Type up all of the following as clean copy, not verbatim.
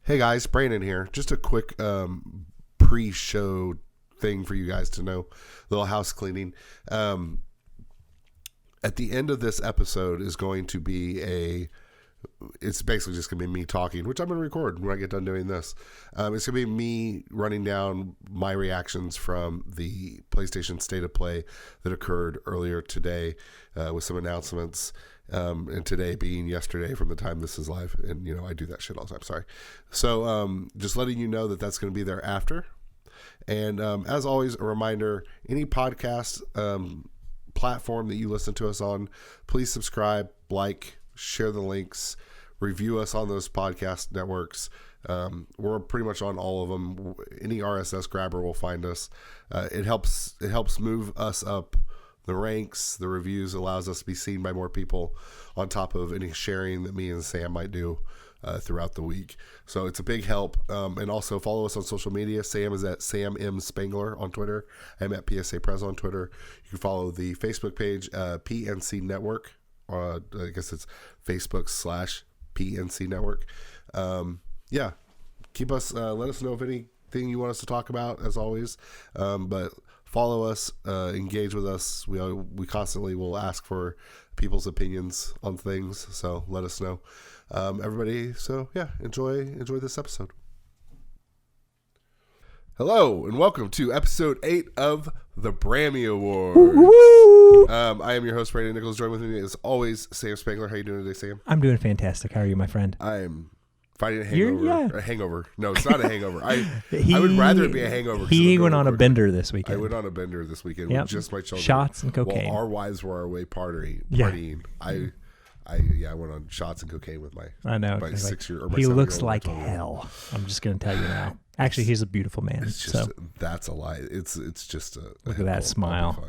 Hey guys, Brandon here. Just a quick pre-show thing for you guys to know. Little house cleaning. At the end of this episode is going to be it's basically just going to be me talking, which I'm going to record when I get done doing this. It's going to be me running down my reactions from the PlayStation State of Play that occurred earlier today with some announcements. And today being yesterday from the time this is live. And, you know, I do that shit all the time. Sorry. So just letting you know that that's going to be there after. And as always, a reminder, any podcast platform that you listen to us on, please subscribe, like, share the links, review us on those podcast networks. We're pretty much on all of them. Any RSS grabber will find us. It helps move us up the ranks. The reviews allows us to be seen by more people on top of any sharing that me and Sam might do throughout the week. So it's a big help. And also follow us on social media. Sam is at Sam M. Spangler on Twitter. I'm at PSA Prez on Twitter. You can follow the Facebook page, PNC Network. I guess it's Facebook/PNC Network. Yeah. Keep us, let us know if anything you want us to talk about, as always. But follow us, engage with us. We constantly will ask for people's opinions on things, so let us know, everybody. So yeah, enjoy this episode. Hello and welcome to episode 8 of the Brammy Awards. I am your host Brandon Nichols. Join with me as always, Sam Spangler. How you doing today, Sam? I'm doing fantastic. How are you, my friend? I'm fighting a hangover. A hangover. No, it's not a hangover. I would rather it be a hangover. He went on a bender this weekend. I went on a bender this weekend with just my children. Shots and cocaine. While our wives were away partying. I went on shots and cocaine with my 6-year-old. He looks like hell. I'm just going to tell you now. Actually, he's a beautiful man. It's just that's a lie. It's just a look at that smile.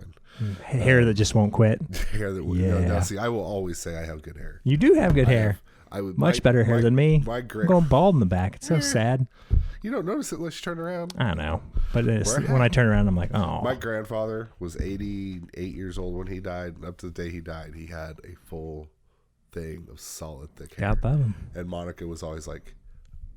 Hair that just won't quit. Hair that will. No, see, I will always say I have good hair. You do have good hair. Much better hair than me. I'm going bald in the back. It's so sad. You don't notice it unless you turn around. I know. But when I turn around, I'm like, oh. My grandfather was 88 years old when he died. And up to the day he died, he had a full thing of solid thick hair. Above him. And Monica was always like,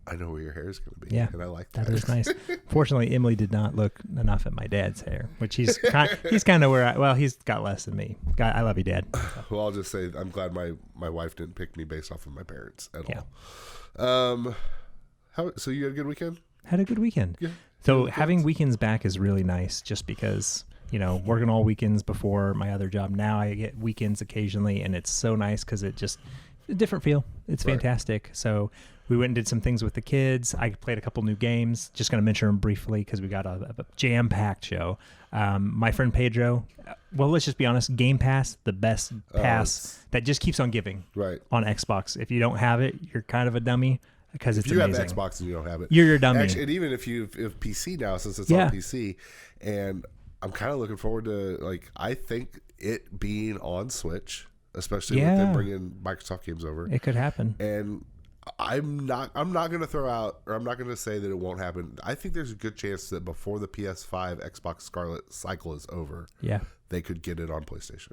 I know where your hair is going to be. Yeah, and I like that. That is nice. Fortunately, Emily did not look enough at my dad's hair, which he's kind of where he's got less than me. I love you, Dad. Well, I'll just say I'm glad my wife didn't pick me based off of my parents at all. So you had a good weekend? Had a good weekend. Yeah. So having weekends back is really nice just because, you know, working all weekends before my other job. Now I get weekends occasionally, and it's so nice because it just a different feel. It's fantastic. So we went and did some things with the kids. I played a couple new games. Just going to mention them briefly because we got a jam-packed show. My friend Pedro, well, let's just be honest, Game Pass, the best pass that just keeps on giving on Xbox. If you don't have it, you're kind of a dummy because it's amazing. If you have Xbox and you don't have it, you're a dummy. Actually, and even if PC now, since it's on PC, and I'm kind of looking forward to, I think it being on Switch, especially with them bringing Microsoft games over. It could happen. And I'm not going to throw out, or I'm not going to say that it won't happen. I think there's a good chance that before the PS5 Xbox Scarlet cycle is over, they could get it on PlayStation.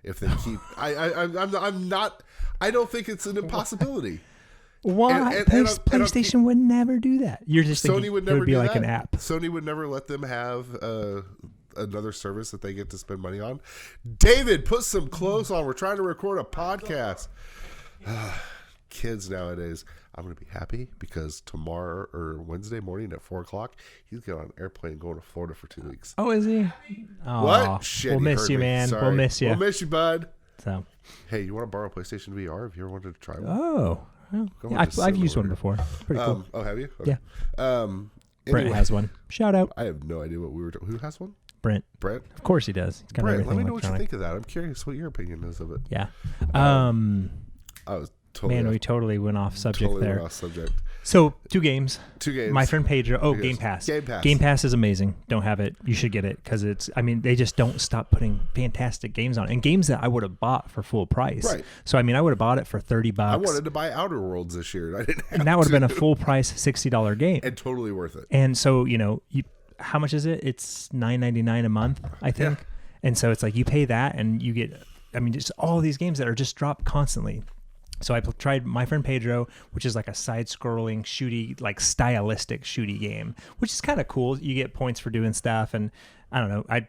If they keep, I don't think it's an impossibility. Why? PlayStation would never do that. You're just thinking Sony would never it would be do like that. an app. Sony would never let them have another service that they get to spend money on. David, put some clothes on. We're trying to record a podcast. Kids nowadays, I'm going to be happy because tomorrow or Wednesday morning at 4:00, he's getting on an airplane going to Florida for 2 weeks. Oh, is he? Oh, what? Shit, we'll miss you, man. Sorry. We'll miss you. We'll miss you, bud. So, hey, you want to borrow PlayStation VR if you ever wanted to try one? Oh, yeah, I've used one before. Pretty cool. Oh, have you? Okay. Yeah. Brent has one. Shout out. I have no idea what we were talking. Who has one? Brent. Of course he does. He's got Brent, let me know electronic. what you think of that. I'm curious what your opinion is of it. Yeah. I was totally we totally went off subject there. Went off subject. So, two games. My friend Pedro. Oh, Game Pass. Game Pass is amazing. Don't have it. You should get it because they just don't stop putting fantastic games on it. And games that I would have bought for full price. Right. So, I would have bought it for $30. I wanted to buy Outer Worlds this year. And I didn't have and that would have been a full price $60 game. And totally worth it. And so, how much is it? It's $9.99 a month, I think. Yeah. And so it's like you pay that and you get, just all these games that are just dropped constantly. So I tried My Friend Pedro, which is like a side-scrolling shooty, like stylistic shooty game, which is kind of cool. You get points for doing stuff, and I don't know. I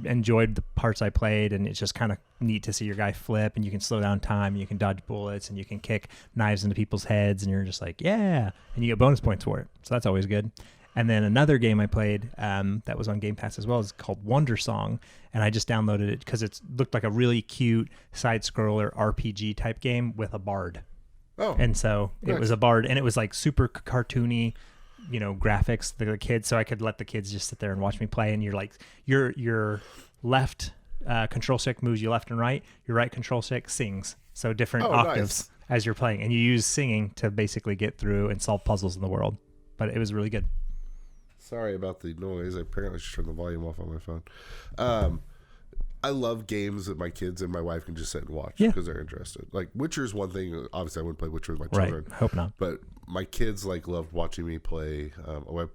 enjoyed the parts I played, and it's just kind of neat to see your guy flip, and you can slow down time, and you can dodge bullets, and you can kick knives into people's heads, and you're just like, yeah, and you get bonus points for it. So that's always good. And then another game I played that was on Game Pass as well is called Wonder Song, and I just downloaded it because it looked like a really cute side-scroller RPG type game with a bard. Oh, and so nice. It was a bard, and it was like super cartoony, graphics for the kids. So I could let the kids just sit there and watch me play. And you're like, your left control stick moves you left and right. Your right control stick sings. So different octaves as you're playing, and you use singing to basically get through and solve puzzles in the world. But it was really good. Sorry about the noise. I apparently should turn the volume off on my phone. I love games that my kids and my wife can just sit and watch because they're interested. Like Witcher is one thing. Obviously, I wouldn't play Witcher with my children. Right. Hope not. But my kids loved watching me play.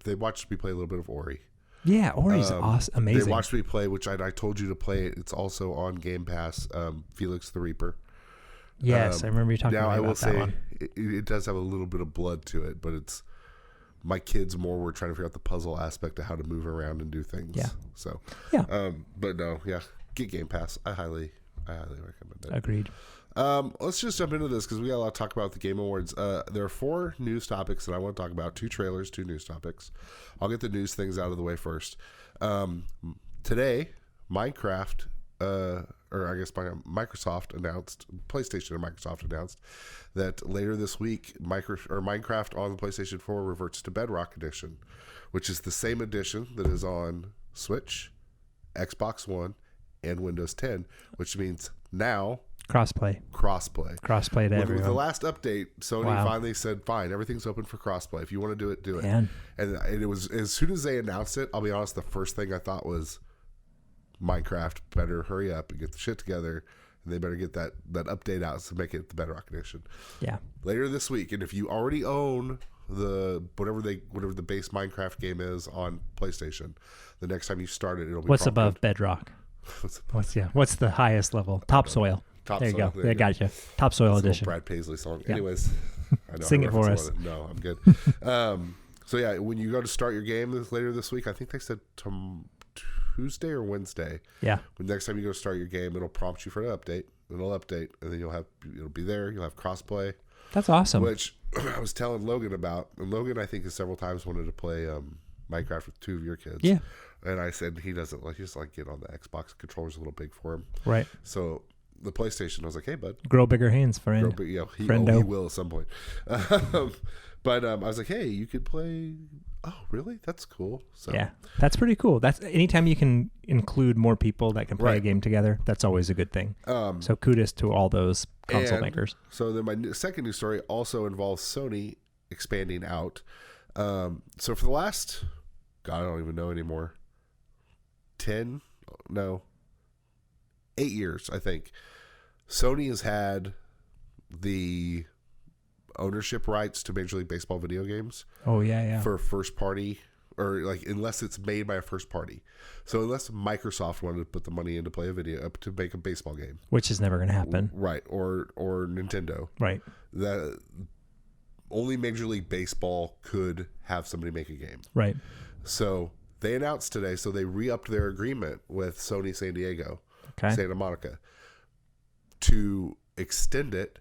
They watched me play a little bit of Ori. Yeah, Ori's awesome, amazing. They watched me play, which I told you to play it. It's also on Game Pass. Felix the Reaper. Yes, I remember you talking about that one. Now, I will say it does have a little bit of blood to it, but it's my kids more were trying to figure out the puzzle aspect of how to move around and do things. Yeah. So, but no, get Game Pass. I highly recommend it. Agreed. Let's just jump into this because we got a lot to talk about with the Game Awards. There are 4 news topics that I want to talk about. 2 trailers, 2 news topics. I'll get the news things out of the way first. Today, Minecraft, Microsoft announced, PlayStation and Microsoft announced that later this week, Minecraft on the PlayStation 4 reverts to Bedrock Edition, which is the same edition that is on Switch, Xbox One, and Windows 10, which means now crossplay to everyone. With the last update, Sony finally said, fine, everything's open for crossplay. If you want to do it, do it. And it was, as soon as they announced it, I'll be honest, the first thing I thought was, Minecraft better hurry up and get the shit together, and they better get that update out to make it the Bedrock Edition. Yeah. Later this week, and if you already own the whatever the base Minecraft game is on PlayStation, the next time you start it, it'll be what's above Bedrock? What's the highest level? Topsoil. There you go. There, gotcha. Topsoil edition. Brad Paisley song. Yeah. Anyways, I know sing it for us. No, I'm good. So yeah, when you go to start your game later this week, I think they said Tuesday or Wednesday. Yeah. When next time you go start your game, it'll prompt you for an update. It'll update, and then it'll be there. You'll have crossplay. That's awesome. Which I was telling Logan about, and Logan I think has several times wanted to play Minecraft with 2 of your kids. Yeah. And I said he doesn't like. He's like, get on the Xbox. The controller's a little big for him. Right. So the PlayStation, I was like, hey bud, grow bigger hands, friend. He will at some point. But I was like, hey, you could play. Oh, really? That's cool. So yeah, that's pretty cool. That's anytime you can include more people that can play a game together, that's always a good thing. So kudos to all those console makers. So then my second news story also involves Sony expanding out. So for the last, God, I don't even know anymore. 8 years, I think. Sony has had the ownership rights to Major League Baseball video games. Oh yeah. For first party, or unless it's made by a first party. So unless Microsoft wanted to put the money in to play to make a baseball game, which is never going to happen, right? Or Nintendo, right? That only Major League Baseball could have somebody make a game, right? So they announced today, so they re-upped their agreement with Sony San Diego, Santa Monica, to extend it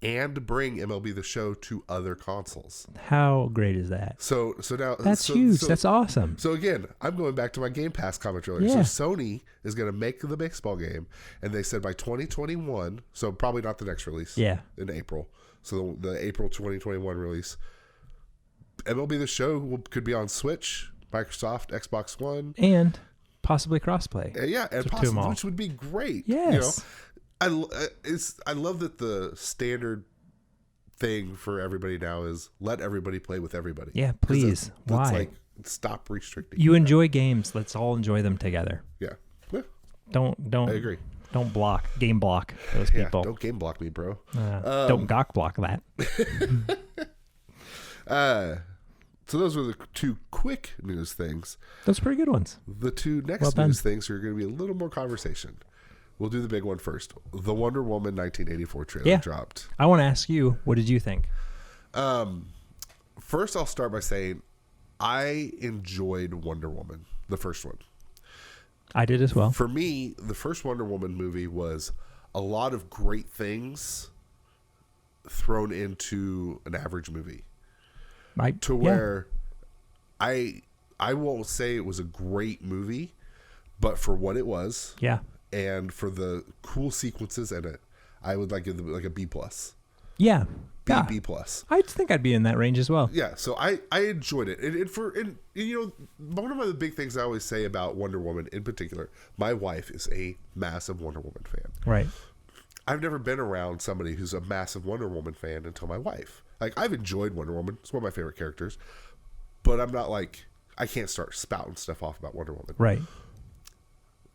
and bring MLB The Show to other consoles. How great is that? So now that's huge. That's awesome. So again, I'm going back to my Game Pass comment earlier. Yeah. So Sony is going to make the baseball game, and they said by 2021. So probably not the next release. Yeah. In April. So the April 2021 release, MLB The Show could be on Switch, Microsoft, Xbox One, and possibly crossplay. And possibly, which would be great. Yes. I love that the standard thing for everybody now is let everybody play with everybody. Yeah, please. Why? Stop restricting. You enjoy games. Let's all enjoy them together. Yeah. Don't. I agree. Don't game block those people. Don't game block me, bro. Don't gawk block that. So those were the 2 quick news things. Those are pretty good ones. The 2 next news things are going to be a little more conversation. We'll do the big one first. The Wonder Woman 1984 trailer dropped. I want to ask you, what did you think? First, I'll start by saying I enjoyed Wonder Woman, the first one. I did as well. For me, the first Wonder Woman movie was a lot of great things thrown into an average movie. Where I won't say it was a great movie, but for what it was, and for the cool sequences in it, I would give it like a B+. Yeah. B+. I think I'd be in that range as well. Yeah, so I enjoyed it. And one of the big things I always say about Wonder Woman in particular, my wife is a massive Wonder Woman fan. Right. I've never been around somebody who's a massive Wonder Woman fan until my wife. I've enjoyed Wonder Woman. It's one of my favorite characters. But I'm not I can't start spouting stuff off about Wonder Woman. Right.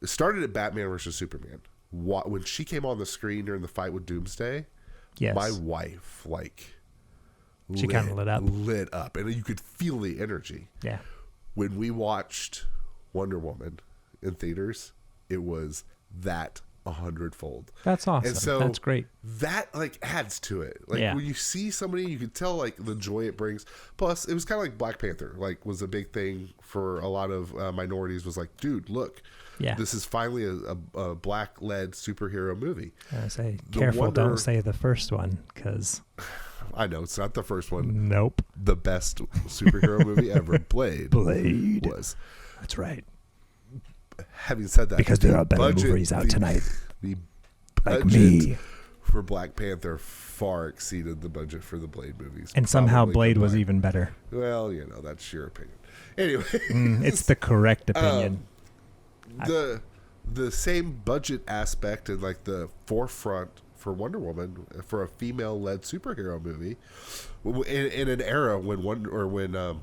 It started at Batman versus Superman. When she came on the screen during the fight with Doomsday, my wife, she kind of lit up. And you could feel the energy. Yeah. When we watched Wonder Woman in theaters, it was that 100-fold. That's awesome. And so that's great. That adds to it. When you see somebody, you can tell the joy it brings. Plus, it was kind of like Black Panther. Was a big thing for a lot of minorities. Was dude, look, this is finally a black-led superhero movie. I say, careful, don't say the first one, because I know it's not the first one. Nope. The best superhero movie ever, Blade was. That's right. Having said that, because there are better movies out tonight, like me, for Black Panther far exceeded the budget for the Blade movies, and somehow Blade was even better. Well, that's your opinion. Anyway, it's the correct opinion. The same budget aspect and the forefront for Wonder Woman for a female-led superhero movie in an era when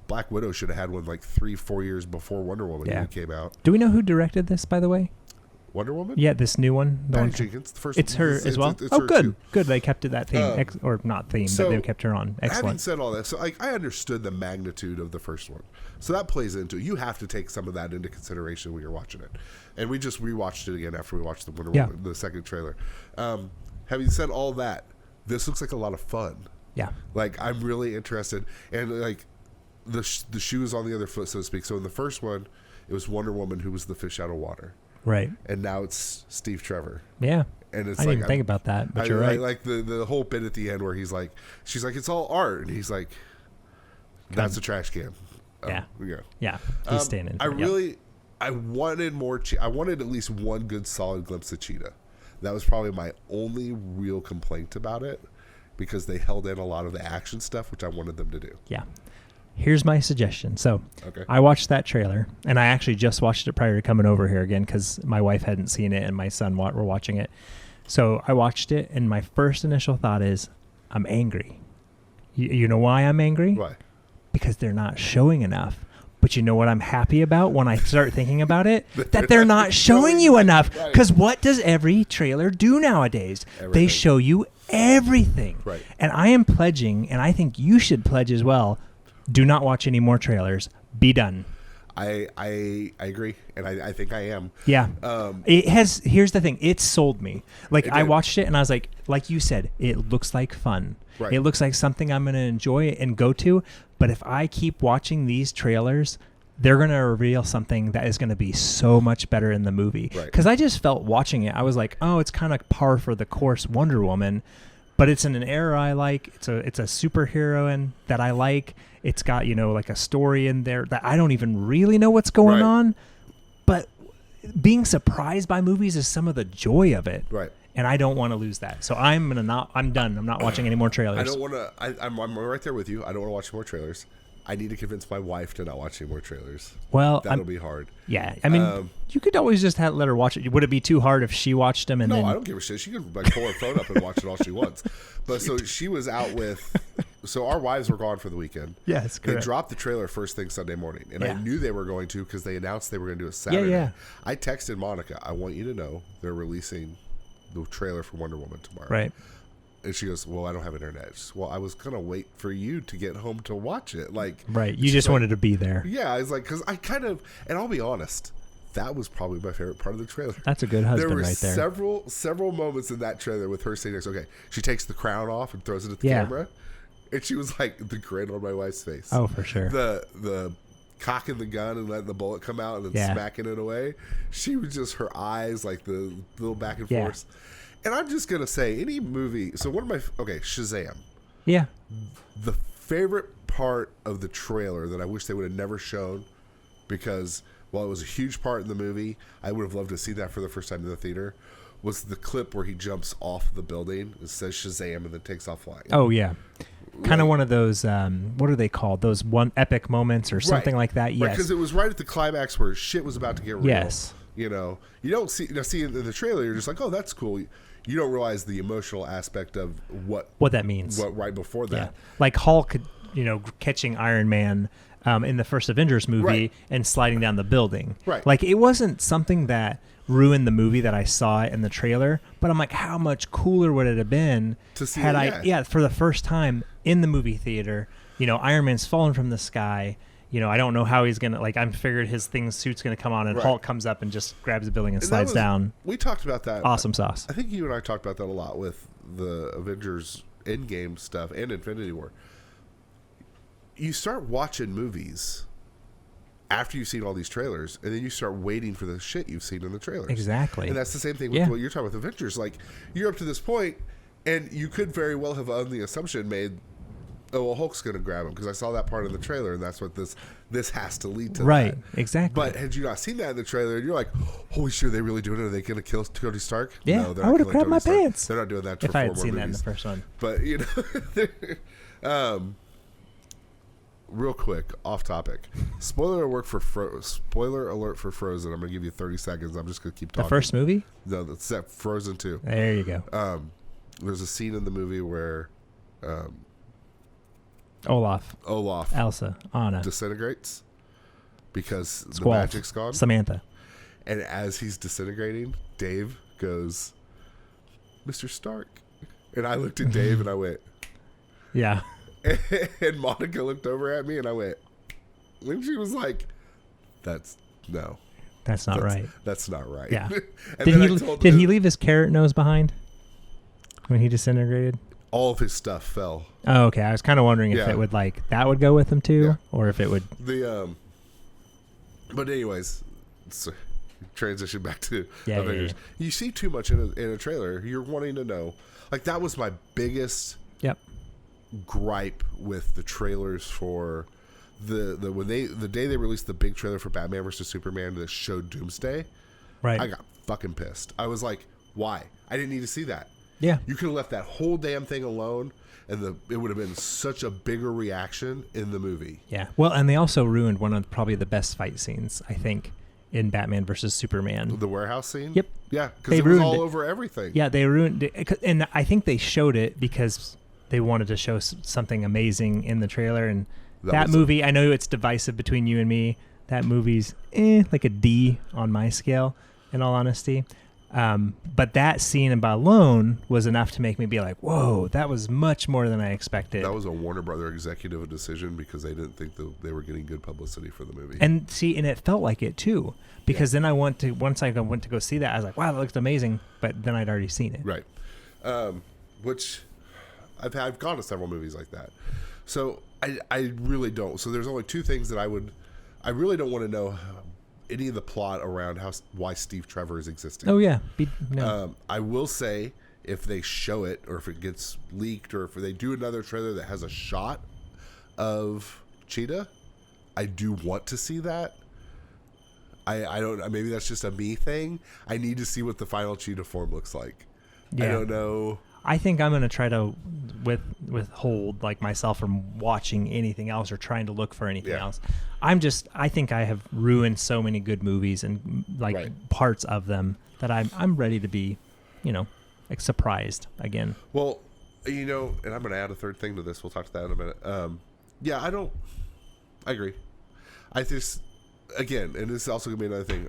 Black Widow should have had one 3-4 years before Wonder Woman came out. Do we know who directed this, by the way? Wonder Woman? Yeah, this new one. Patty Jenkins. The first. It's her as well. It's oh, her good, too. Good. They kept it that theme, or not theme, but they kept her on. Excellent. Having said all that, so I understood the magnitude of the first one, so that plays into it. You have to take some of that into consideration when you're watching it, and we just rewatched it again after we watched the Wonder Woman, the second trailer. Having said all that, this looks like a lot of fun. Yeah. I'm really interested, and the shoe is on the other foot, so to speak. So in the first one, it was Wonder Woman who was the fish out of water. Right. And now it's Steve Trevor. Yeah. And it's I didn't even think about that, but you're right. Like the whole bit at the end where she's like, it's all art, and he's like, that's a trash can. Yeah. He's standing. I wanted more. I wanted at least one good solid glimpse of Cheetah. That was probably my only real complaint about it, because they held in a lot of the action stuff, which I wanted them to do. Yeah. Here's my suggestion. So I watched that trailer, and I actually just watched it prior to coming over here again because my wife hadn't seen it and my son were watching it. So I watched it, and my first initial thought is, I'm angry. You know why I'm angry? Why? Because they're not showing enough. But you know what I'm happy about when I start thinking about it? That they're not showing you enough. Because what does every trailer do nowadays? Everything. They show you everything. Right. And I am pledging, and I think you should pledge as well, do not watch any more trailers. Be done. I agree, and I think I am. Yeah. Here's the thing. It sold me. I watched it, and I was like you said, it looks like fun. Right. It looks like something I'm going to enjoy and go to. But if I keep watching these trailers, they're going to reveal something that is going to be so much better in the movie. Because I just felt watching it, I was like, oh, it's kind of par for the course Wonder Woman, but it's in an era I like. It's a superhero that I like. It's got, a story in there that I don't even really know what's going on. But being surprised by movies is some of the joy of it. Right. And I don't want to lose that. So I'm done. I'm not watching any more trailers. I don't want to. I'm right there with you. I don't want to watch more trailers. I need to convince my wife to not watch any more trailers. Well, that'll be hard. Yeah, I mean, you could always just let her watch it. Would it be too hard if she watched them? And no, I don't give a shit. She can pull her phone up and watch it all she wants. But so she was out with. So our wives were gone for the weekend. Yes, correct. They dropped the trailer first thing Sunday morning, and I knew they were going to because they announced they were going to do it Saturday. Yeah. I texted Monica, I want you to know they're releasing the trailer for Wonder Woman tomorrow. Right. And she goes, well, I don't have internet. She says, well, I was going to wait for you to get home to watch it. Right. You just wanted to be there. Yeah. I was like, because I kind of, and I'll be honest, that was probably my favorite part of the trailer. That's a good husband there were right there. several moments in that trailer with her sitting next. Okay, she takes the crown off and throws it at the camera, and she was like the grin on my wife's face. Oh, for sure. The cocking the gun and letting the bullet come out and then smacking it away. She was just, her eyes, like the little back and forth. And I'm just gonna say, any movie. So one of my Shazam. Yeah. The favorite part of the trailer that I wish they would have never shown, because while it was a huge part in the movie, I would have loved to see that for the first time in the theater, was the clip where he jumps off the building. It says Shazam and then takes off flying. Oh, yeah. Kind of one of those, what are they called? Those one epic moments or something like that. Yes. Because it was right at the climax where shit was about to get real. Yes. You know, you don't see in the trailer, you're just like, oh, that's cool. You don't realize the emotional aspect of what that means. What right before that. Yeah. Like Hulk, catching Iron Man in the first Avengers movie and sliding down the building. Right. Like, it wasn't something that ruined the movie that I saw in the trailer, but I'm like, how much cooler would it have been to see had for the first time in the movie theater, Iron Man's fallen from the sky. I don't know how he's gonna, I figured his suit's gonna come on and Hulk comes up and just grabs the building and slides down. We talked about that. Awesome sauce. I think you and I talked about that a lot with the Avengers Endgame stuff and Infinity War. You start watching movies after you've seen all these trailers, and then you start waiting for the shit you've seen in the trailers. Exactly. And that's the same thing with what you're talking with Avengers. Like, you're up to this point, and you could very well have on the assumption made, oh, well, Hulk's going to grab him, because I saw that part of the trailer, and that's what this has to lead to. Right, that. Exactly. But had you not seen that in the trailer, and you're like, holy shit, are they really doing it? Are they going to kill Tony Stark? Yeah, no, I would have grabbed my pants. They're not doing that if for I 4 had more seen movies. that in the first one. But, real quick, off topic. Spoiler alert for Frozen. I'm going to give you 30 seconds. I'm just going to keep talking. The first movie? No, that's that Frozen 2. There you go. There's a scene in the movie where Olaf, Elsa, Anna disintegrates because Squall, the magic's gone. Samantha. And as he's disintegrating, Dave goes, Mr. Stark. And I looked at Dave and I went, yeah. And Monica looked over at me and I went, and she was like, that's not right. That's not right. Yeah. Did he leave his carrot nose behind when he disintegrated? All of his stuff fell. Oh, okay. I was kind of wondering if it would that would go with him too, or if it would. But anyways, transition back to Avengers. Yeah. You see too much in a trailer. You're wanting to know. Like, that was my biggest gripe with the trailers for the day they released the big trailer for Batman vs Superman that showed Doomsday. Right. I got fucking pissed. I was like, why? I didn't need to see that. Yeah. You could have left that whole damn thing alone, and it would have been such a bigger reaction in the movie. Yeah. Well, and they also ruined one of probably the best fight scenes, I think, in Batman versus Superman. The warehouse scene? Yep. Yeah, because it was all over everything. Yeah, they ruined it. And I think they showed it because they wanted to show something amazing in the trailer. And that movie, I know it's divisive between you and me. That movie's like a D on my scale, in all honesty. But that scene alone was enough to make me be like, whoa, that was much more than I expected. That was a Warner Brother executive decision because they didn't think they were getting good publicity for the movie. And it felt like it too, because then once I went to go see that, I was like, wow, that looks amazing. But then I'd already seen it. Right. Which I've gone to several movies like that. So I really don't. So there's only two things that I really don't want to know any of the plot around why Steve Trevor is existing. Oh yeah. I will say, if they show it, or if it gets leaked, or if they do another trailer that has a shot of Cheetah, I do want to see that. I don't. Maybe that's just a me thing. I need to see what the final Cheetah form looks like. Yeah. I don't know. I think I'm going to try to withhold myself from watching anything else or trying to look for anything else. I think I have ruined so many good movies and parts of them that I'm ready to be, surprised again. Well, and I'm going to add a third thing to this. We'll talk to that in a minute. I agree. I just, again, and this is also going to be another thing.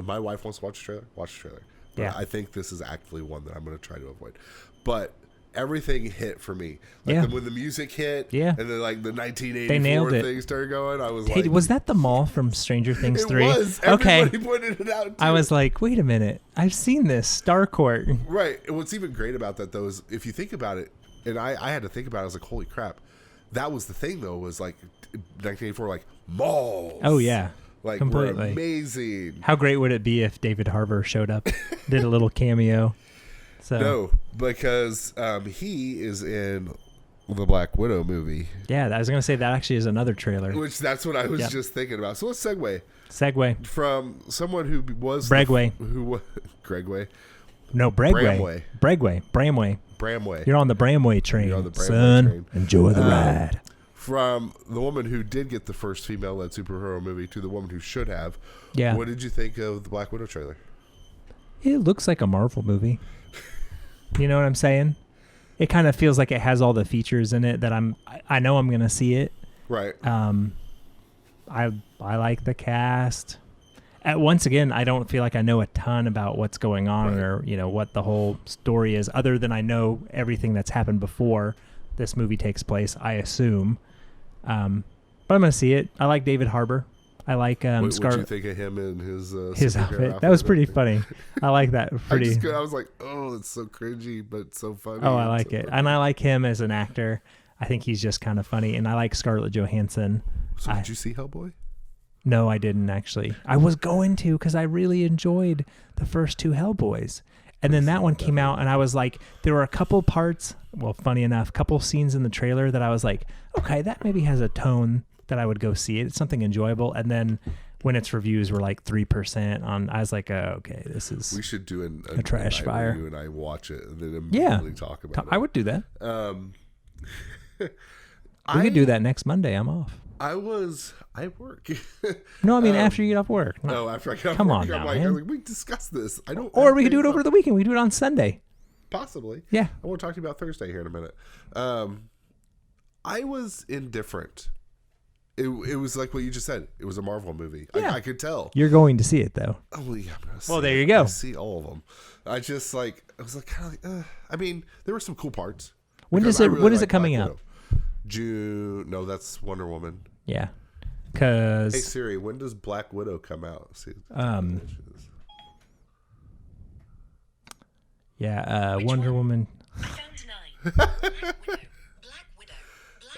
My wife wants to watch the trailer. But I think this is actually one that I'm going to try to avoid. But everything hit for me. Like Yeah. when the music hit, Yeah. and then like the 1984 They nailed it. thing started going, I was Hey, like, was that the mall from Stranger Things it 3? was. Okay. Everybody pointed it out. Too. I was like, wait a minute. I've seen this. Starcourt. Right. And what's even great about that, though, is if you think about it, and I had to think about it, I was like, holy crap. That was the thing, though, was like 1984, like malls. Oh, yeah. Like, completely. were amazing. How great would it be if David Harbour showed up, did a little cameo? So No, because he is in the Black Widow movie. yeah, I was gonna say that actually is another trailer. Which that's what I was just thinking about. So let's Segue. from someone who was Bregway. Gregway. No, Bregway. Bramway. Bramway. You're on the Bramway train, You're on the Bramway son. train. Enjoy the ride. From the woman who did get the first female-led superhero movie to the woman who should have. Yeah. What did you think of the Black Widow trailer? It looks like a Marvel movie. You know what I'm saying? It kind of feels like it has all the features in it that I know I'm gonna see it. Right. I like the cast. Once again, I don't feel like I know a ton about what's going on or what the whole story is, other than I know everything that's happened before this movie takes place. I assume, but I'm gonna see it. I like David Harbour. I like What Scarlett. you think of him and his outfit? That was pretty funny. I like that. I was like, oh, it's so cringy, but so funny. Oh, I like it, and I like him as an actor. I think he's just kind of funny, and I like Scarlett Johansson. So did you see Hellboy? No, I didn't actually. I was going to because I really enjoyed the first two Hellboys. And then that one came out and I was like, there were a couple parts, well, funny enough, couple scenes in the trailer that I was like, okay, that maybe has a tone that I would go see it. It's something enjoyable. And then when its reviews were like 3% on, I was like, oh, okay, this is We should do a trash fire. You and I watch it and then immediately talk about it. I would do that. We could do that next Monday. I'm off. I work. No, I mean after you get off work. No, after I get off Come work, on now, I'm like, man. we discussed this. Or we could do it over the weekend. We could do it on Sunday. Possibly. Yeah. I want to talk to you about Thursday here in a minute. I was indifferent. It was like what you just said. It was a Marvel movie. Yeah. I could tell. You're going to see it though. Oh, well, yeah. Well, there you go. I see all of them. I was like, kind of like, I mean, there were some cool parts. When is it coming out? June. No, that's Wonder Woman. Yeah. Hey Cause Siri, when does Black Widow come out? See. Wonder Woman. Black Widow.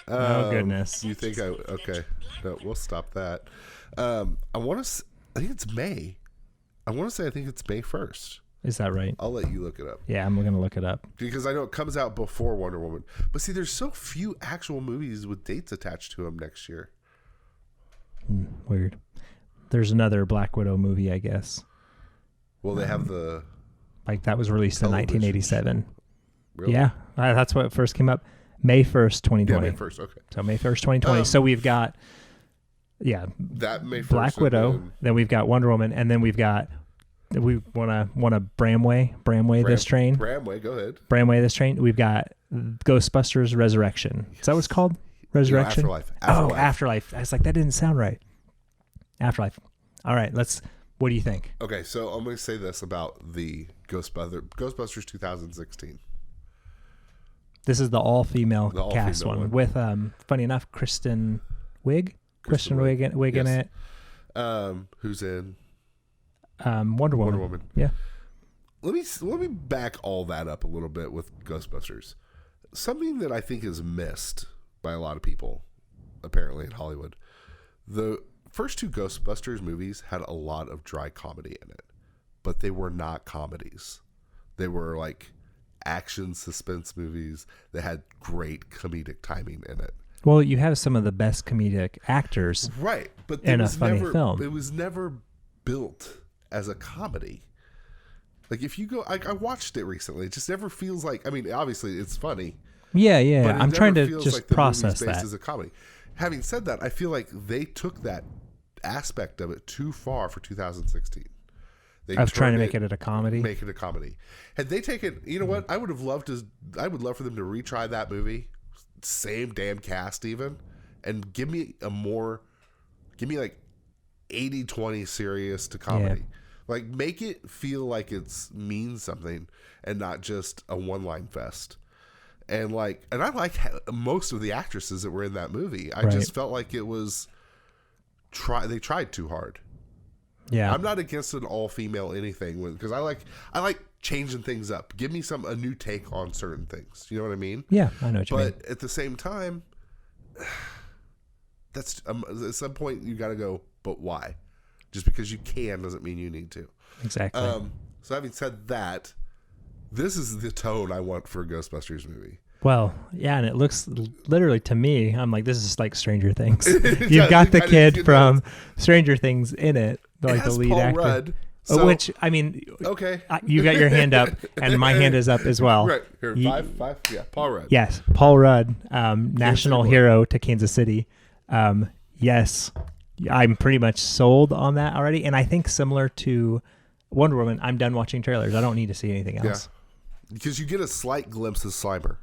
Oh goodness. You think okay? No, we'll stop that. I think it's May. I want to say I think it's May 1st. Is that right? I'll let you look it up. Yeah, I'm gonna look it up. Because I know it comes out before Wonder Woman. But see, there's so few actual movies with dates attached to them next year. Weird. There's another Black Widow movie, I guess. Well, they have the... Like that was released in television 1987. Really? Yeah, that's what first came up. May 1st, 2020. Yeah, May 1st, okay. So May 1st, 2020. So we've got, that May 1st. Black Widow. Then we've got Wonder Woman, and then we've got... We want to Bramway this train. Bramway, go ahead. Bramway this train. We've got Ghostbusters Resurrection. Is that what it's called? Resurrection? No, Afterlife. Oh, Afterlife. I was like, that didn't sound right. Afterlife. All right, what do you think? Okay, so I'm going to say this about the Ghostbusters 2016. This is the all-female cast all-female one with, funny enough, Kristen Wiig in it. Who's in Wonder Woman. Yeah. Let me back all that up a little bit with Ghostbusters. Something that I think is missed by a lot of people, apparently in Hollywood. The first two Ghostbusters movies had a lot of dry comedy in it, but they were not comedies. They were like action suspense movies that had great comedic timing in it. Well, you have some of the best comedic actors, right? But in a funny film. It was never built as a comedy. Like if you go, I watched it recently. It just never feels like. I mean, obviously it's funny. Yeah. But it I'm trying never to feels just like the process movie's based that. as a comedy. Having said that, I feel like they took that aspect of it too far for 2016. I was trying to make it a comedy. Make it a comedy. Had they taken, you know what? I would love for them to retry that movie, same damn cast even, and give me like 80-20 serious to comedy. Yeah. Like make it feel like it's means something and not just a one-line fest. And I like most of the actresses that were in that movie. I Right. just felt like it was they tried too hard. Yeah. I'm not against an all female anything because I like changing things up. Give me a new take on certain things. You know what I mean? Yeah, I know what you mean. But at the same time, that's at some point you got to go. But why? Just because you can doesn't mean you need to. Exactly. So having said that, this is the tone I want for a Ghostbusters movie. Well, yeah, and it looks literally to me, I'm like, this is like Stranger Things. You've Yeah, got the it kid does. from Stranger Things in it, It like the has lead Paul actor. Rudd, so, Which, I mean, okay. you got your hand up, and my hand is up as well. Right here, five. Yeah, Paul Rudd. Yes, Paul Rudd, national City boy. hero to Kansas City. Yes, I'm pretty much sold on that already. And I think similar to Wonder Woman, I'm done watching trailers. I don't need to see anything else. Yeah, because you get a slight glimpse of Slimer.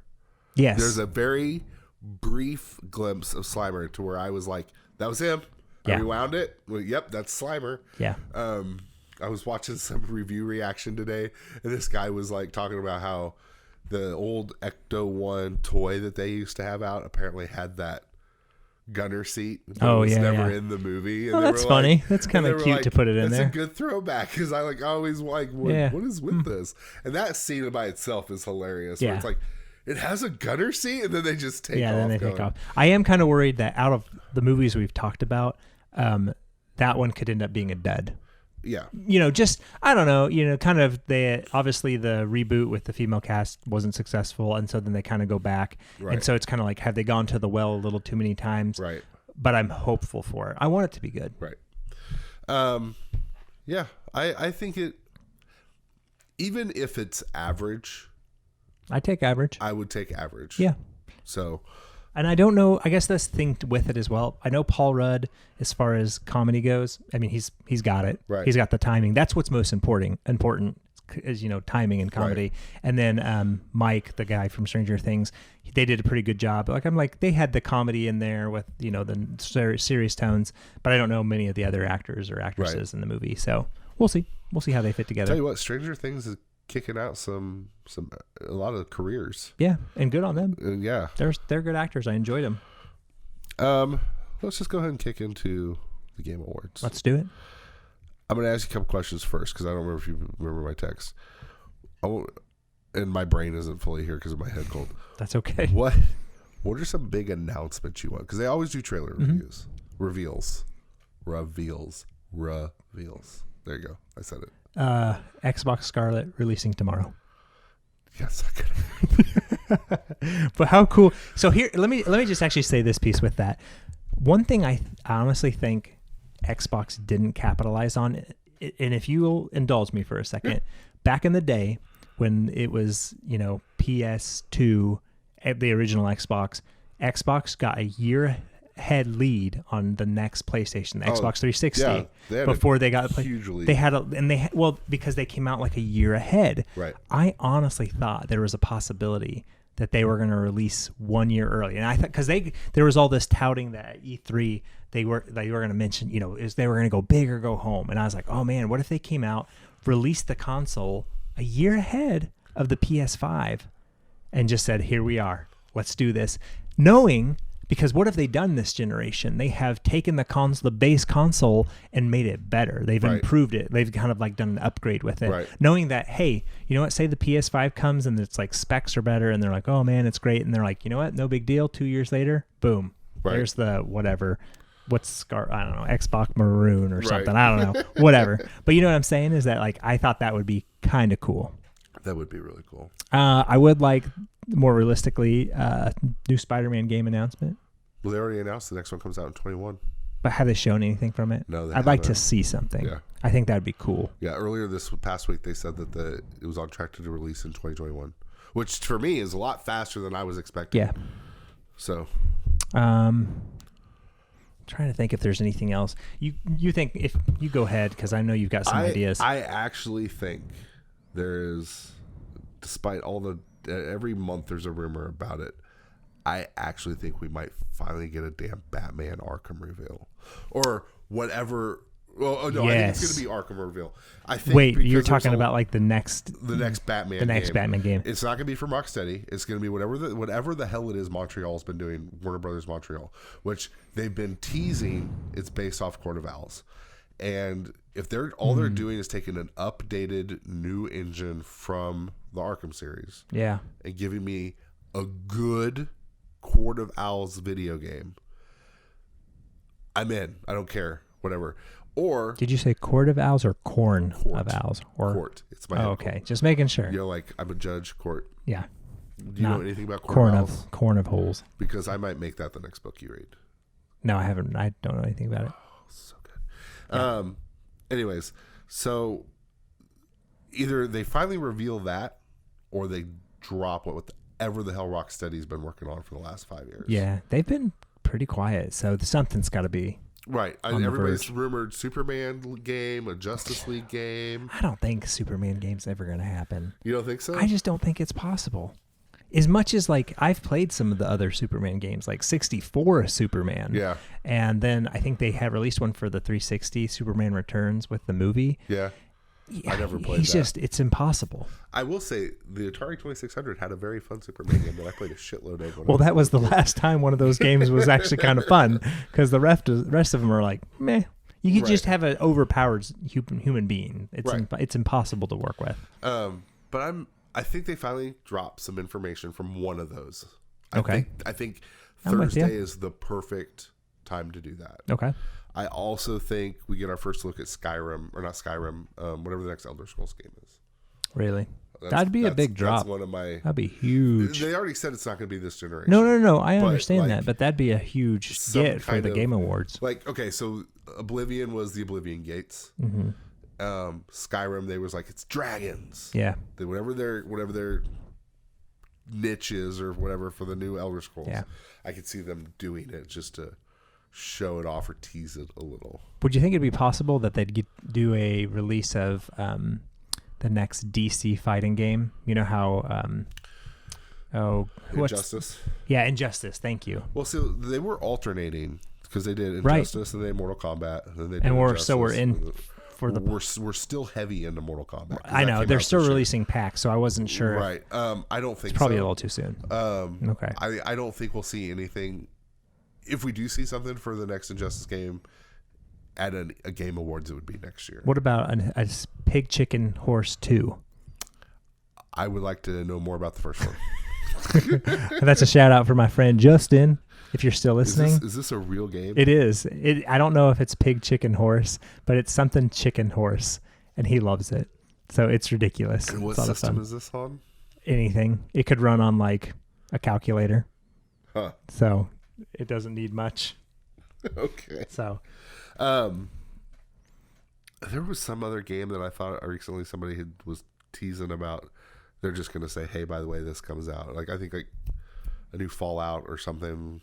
Yes. There's a very brief glimpse of Slimer to where I was like, that was him. Yeah. I rewound it. Well, yep, that's Slimer. Yeah. I was watching some review reaction today, and this guy was like talking about how the old Ecto-1 toy that they used to have out apparently had that gunner seat. But Oh, it was yeah, never yeah. in the movie. And Oh, they that's were funny. like- That's and kinda they were cute to put it in that's there. a good throwback because I always what is with this? And that scene by itself is hilarious. Where Yeah. it's like, it has a gunner seat, and then they just take off. Then they take going, off. I am kind of worried that out of the movies we've talked about, that one could end up being a dud. Yeah. Just I don't know. Kind of obviously the reboot with the female cast wasn't successful, and so then they kind of go back, Right. and so it's kind of like, have they gone to the well a little too many times? Right. But I'm hopeful for it. I want it to be good. Right. Yeah. I think it, even if it's average, I take average. I would take average. Yeah. So, And I don't know. I guess that's the thing with it as well. I know Paul Rudd, as far as comedy goes. I mean, he's got it. Right. He's got the timing. That's what's most important is timing and comedy. Right. And then Mike, the guy from Stranger Things, they did a pretty good job. They had the comedy in there with the serious tones, but I don't know many of the other actors or actresses in the movie. So we'll see. We'll see how they fit together. tell you what, Stranger Things is kicking out a lot of careers. Yeah, and good on them. And yeah. They're good actors. I enjoyed them. Let's just go ahead and kick into the Game Awards. Let's do it. I'm going to ask you a couple questions first because I don't remember if you remember my text. And my brain isn't fully here because of my head cold. That's okay. What are some big announcements you want? Because they always do trailer reviews. Reveals. There you go. I said it. Xbox Scarlet releasing tomorrow. Yes. But how cool. So here, let me just actually say this piece with that. One thing I honestly think Xbox didn't capitalize on, and if you'll indulge me for a second, back in the day when it was, PS2, the original Xbox got a year head lead on the next PlayStation, the Xbox 360, yeah, they had before they got huge lead. They had because they came out like a year ahead. Right. I honestly thought there was a possibility that they were going to release 1 year early, and I thought because there was all this touting that at E3 they were going to mention, is they were going to go big or go home, and I was like, oh man, what if they came out, released the console a year ahead of the PS5, and just said, here we are, let's do this, knowing. Because what have they done this generation? They have taken the base console and made it better. They've improved it. They've kind of done an upgrade with it. Right. Knowing that, hey, you know what? Say the PS5 comes and it's specs are better and they're like, oh man, it's great. And they're like, you know what? No big deal. 2 years later, boom. Right. There's the whatever. I don't know, Xbox Maroon or something. I don't know. Whatever. But you know what I'm saying is that I thought that would be kind of cool. That would be really cool. I would like, more realistically, new Spider-Man game announcement. Well, they already announced the next one comes out in 21. But have they shown anything from it? No, they I'd like to haven't. see something. Yeah. I think that would be cool. Yeah, earlier this past week they said that it was on track to release in 2021, which for me is a lot faster than I was expecting. Yeah. So, trying to think if there's anything else. You think, if you go ahead, because I know you've got some ideas. I actually think there is, despite all every month there's a rumor about it, I actually think we might finally get a damn Batman Arkham reveal, or whatever Well, oh, no, Yes. I think it's going to be Arkham Reveal. I think Wait, because you're there's talking about like the next Batman the next game. Batman game. It's not going to be from Rocksteady. It's going to be whatever the hell it is Montreal's been doing, Warner Brothers Montreal, which they've been teasing it's based off Court of Owls. And if they're doing is taking an updated new engine from the Arkham series Yeah. and giving me a good Court of Owls video game, I'm in. I don't care. Whatever. Or Did you say Court of Owls or Corn of Owls? Or Court. It's my okay. Just making sure. You know, like I'm a judge, Court. Yeah. Do you know anything about Court of Owls? Corn of Holes. Because I might make that the next book you read. No, I haven't. I don't know anything about it. Oh, so good. Yeah. Anyways, so either they finally reveal that or they drop whatever the hell Rocksteady's been working on for the last 5 years. Yeah, they've been pretty quiet, so something's got to be. Right. Everybody's rumored Superman game, a Justice League game. I don't think Superman game's ever going to happen. You don't think so? I just don't think it's possible. As much as like I've played some of the other Superman games, like 64 Superman. Yeah. And then I think they had released one for the 360, Superman Returns with the movie. Yeah. Yeah, I never played that. It's impossible. I will say the Atari 2600 had a very fun Superman game that I played a shitload of. Well, that was the last time one of those games was actually kind of fun because the rest of them are like, meh. You could just have an overpowered human being. It's impossible to work with. But I think they finally dropped some information from one of those. Okay. I think I'm with you. Thursday is the perfect time to do that. Okay. I also think we get our first look at Skyrim, or not Skyrim, whatever the next Elder Scrolls game is. Really? That'd be a big drop. That's one of my. That'd be huge. They already said it's not going to be this generation. No. I understand like, that, but that'd be a huge get for the Game Awards. Like, okay, so Oblivion was the Oblivion Gates. Mm-hmm. Skyrim, they was like, it's dragons. Yeah. Whatever their niche is or whatever for the new Elder Scrolls. Yeah. I could see them doing it just to show it off or tease it a little. Would you think it'd be possible that they'd do a release of the next DC fighting game? You know how Injustice? Yeah, Injustice. Thank you. Well, so they were alternating because they did Injustice and they did Mortal Kombat and then they did we're still heavy into Mortal Kombat. I know they're still releasing packs, so I wasn't sure. Right. I don't think it's probably a little too soon. Okay. I don't think we'll see anything. If we do see something for the next Injustice game at a Game Awards, it would be next year. What about a Pig, Chicken, Horse 2? I would like to know more about the first one. That's a shout out for my friend Justin. If you're still listening, is this a real game? It is. I don't know if it's Pig, Chicken, Horse, but it's something Chicken Horse, and he loves it. So it's ridiculous. And what system is this on? Anything. It could run on like a calculator. Huh. So it doesn't need much. Okay. So, there was some other game that I thought recently somebody was teasing about. They're just going to say, "Hey, by the way, this comes out." Like I think like a new Fallout or something.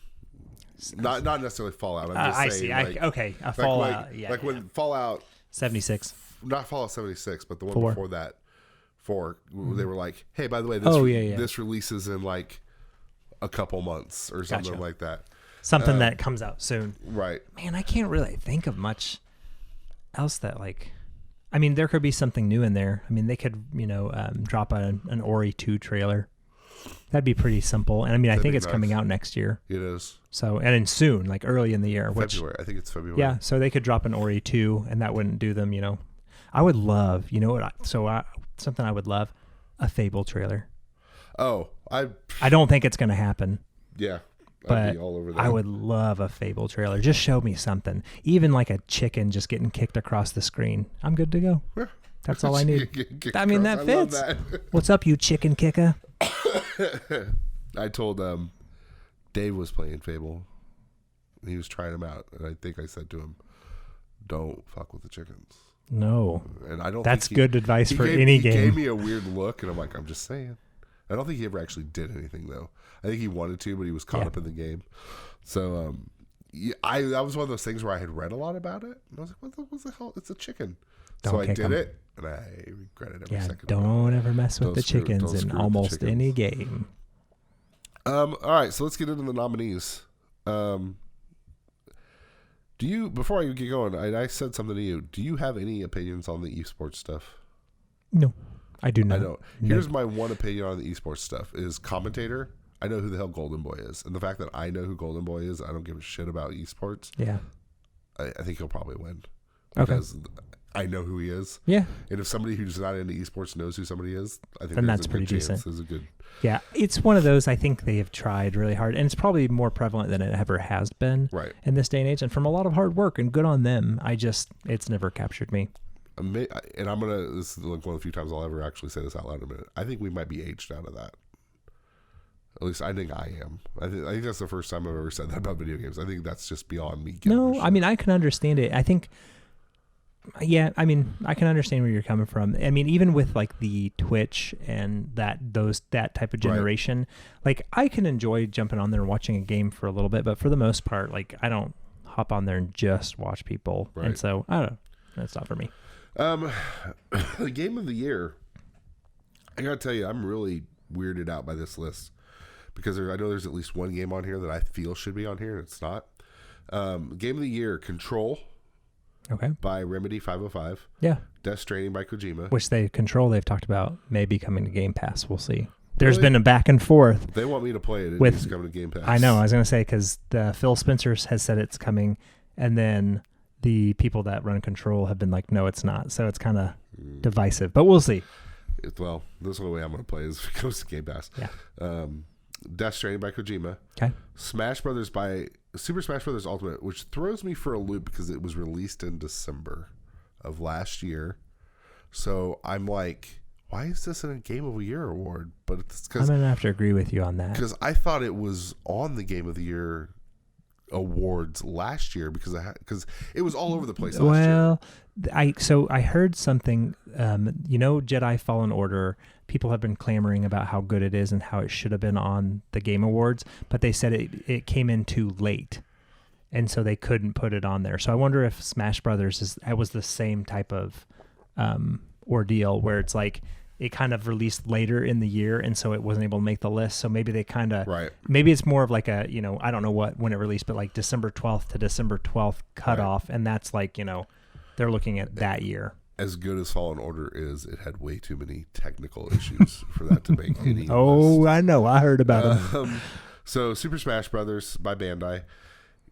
Not necessarily Fallout. I'm just saying. I see. Okay, a Fallout. Like when Fallout 76. Not Fallout 76, but the one 4. before that. 4. They were like, "Hey, by the way, this releases in like a couple months or something like that." Something that comes out soon. Right. Man, I can't really think of much else that like. I mean, there could be something new in there. I mean, they could, drop an Ori 2 trailer. That'd be pretty simple. And I mean, I think it's coming out next year. It is. So, and then soon, like early in the year. February. I think it's February. Yeah. So they could drop an Ori 2 and that wouldn't do them, I would love, something I would love, a Fable trailer. Oh, I don't think it's going to happen. Yeah. But I'd be all over that. I would love a Fable trailer. Just show me something. Even like a chicken just getting kicked across the screen. I'm good to go. That's all I need. I mean, that fits. What's up, you chicken kicker? I told Dave was playing Fable. He was trying them out. And I think I said to him, don't fuck with the chickens. No. And I don't That's think good advice for any game. He gave me a weird look, and I'm like, I'm just saying. I don't think he ever actually did anything, though. I think he wanted to, but he was caught up in the game. So, that was one of those things where I had read a lot about it. And I was like, what the hell? It's a chicken. So I did it, and I regret it every second. Don't ever mess with the chickens in almost any game. All right, so let's get into the nominees. Do you, before I get going, I said something to you. Do you have any opinions on the esports stuff? No, I do not. I know. Here's my one opinion on the esports stuff is commentator. I know who the hell Golden Boy is. And the fact that I know who Golden Boy is, I don't give a shit about esports. Yeah. I think he'll probably win. Okay. Because I know who he is. Yeah. And if somebody who's not into esports knows who somebody is, I think then there's that's a pretty good chance. decent. There's a good. Yeah. It's one of those, I think they have tried really hard, and it's probably more prevalent than it ever has been Right. in this day and age. And from a lot of hard work, and good on them, it's never captured me. And this is like one of the few times I'll ever actually say this out loud in a minute. I think we might be aged out of that. At least I think I am. I think that's the first time I've ever said that about video games. I think that's just beyond me. No, I mean, I can understand it. I think, yeah, I mean, I can understand where you're coming from. I mean, even with like the Twitch and that type of generation, like I can enjoy jumping on there and watching a game for a little bit, but for the most part, like I don't hop on there and just watch people. Right. And so I don't know. That's not for me. The game of the year, I gotta tell you, I'm really weirded out by this list because I know there's at least one game on here that I feel should be on here and it's not. Game of the year, Control. Okay. By Remedy 505. Yeah. Death Stranding by Kojima. Which they've talked about maybe coming to Game Pass. We'll see. There's been a back and forth. They want me to play it. It with needs to come to Game Pass. I know. I was going to say because Phil Spencer has said it's coming, and then the people that run Control have been like, no, it's not. So it's kind of divisive, but we'll see. Well, this is the only way I'm going to play is if it goes to Game Pass. Yeah. Death Stranding by Kojima. Okay. Super Smash Brothers Ultimate, which throws me for a loop because it was released in December of last year. So I'm like, why is this in a Game of the Year award? But it's because I'm going to have to agree with you on that. Because I thought it was on the Game of the Year awards last year because it was all over the place last year. I heard something, Jedi Fallen Order, people have been clamoring about how good it is and how it should have been on the Game Awards, but they said it came in too late, and so they couldn't put it on there. So I wonder if Smash Brothers was the same type of ordeal where it's like it kind of released later in the year, and so it wasn't able to make the list. So maybe they kind of, maybe it's more of like a, I don't know when it released, but like December 12th to December 12th cutoff, and that's like, they're looking at that year. As good as Fallen Order is, it had way too many technical issues for that to make any list. I know. I heard about them. So Super Smash Brothers by Bandai.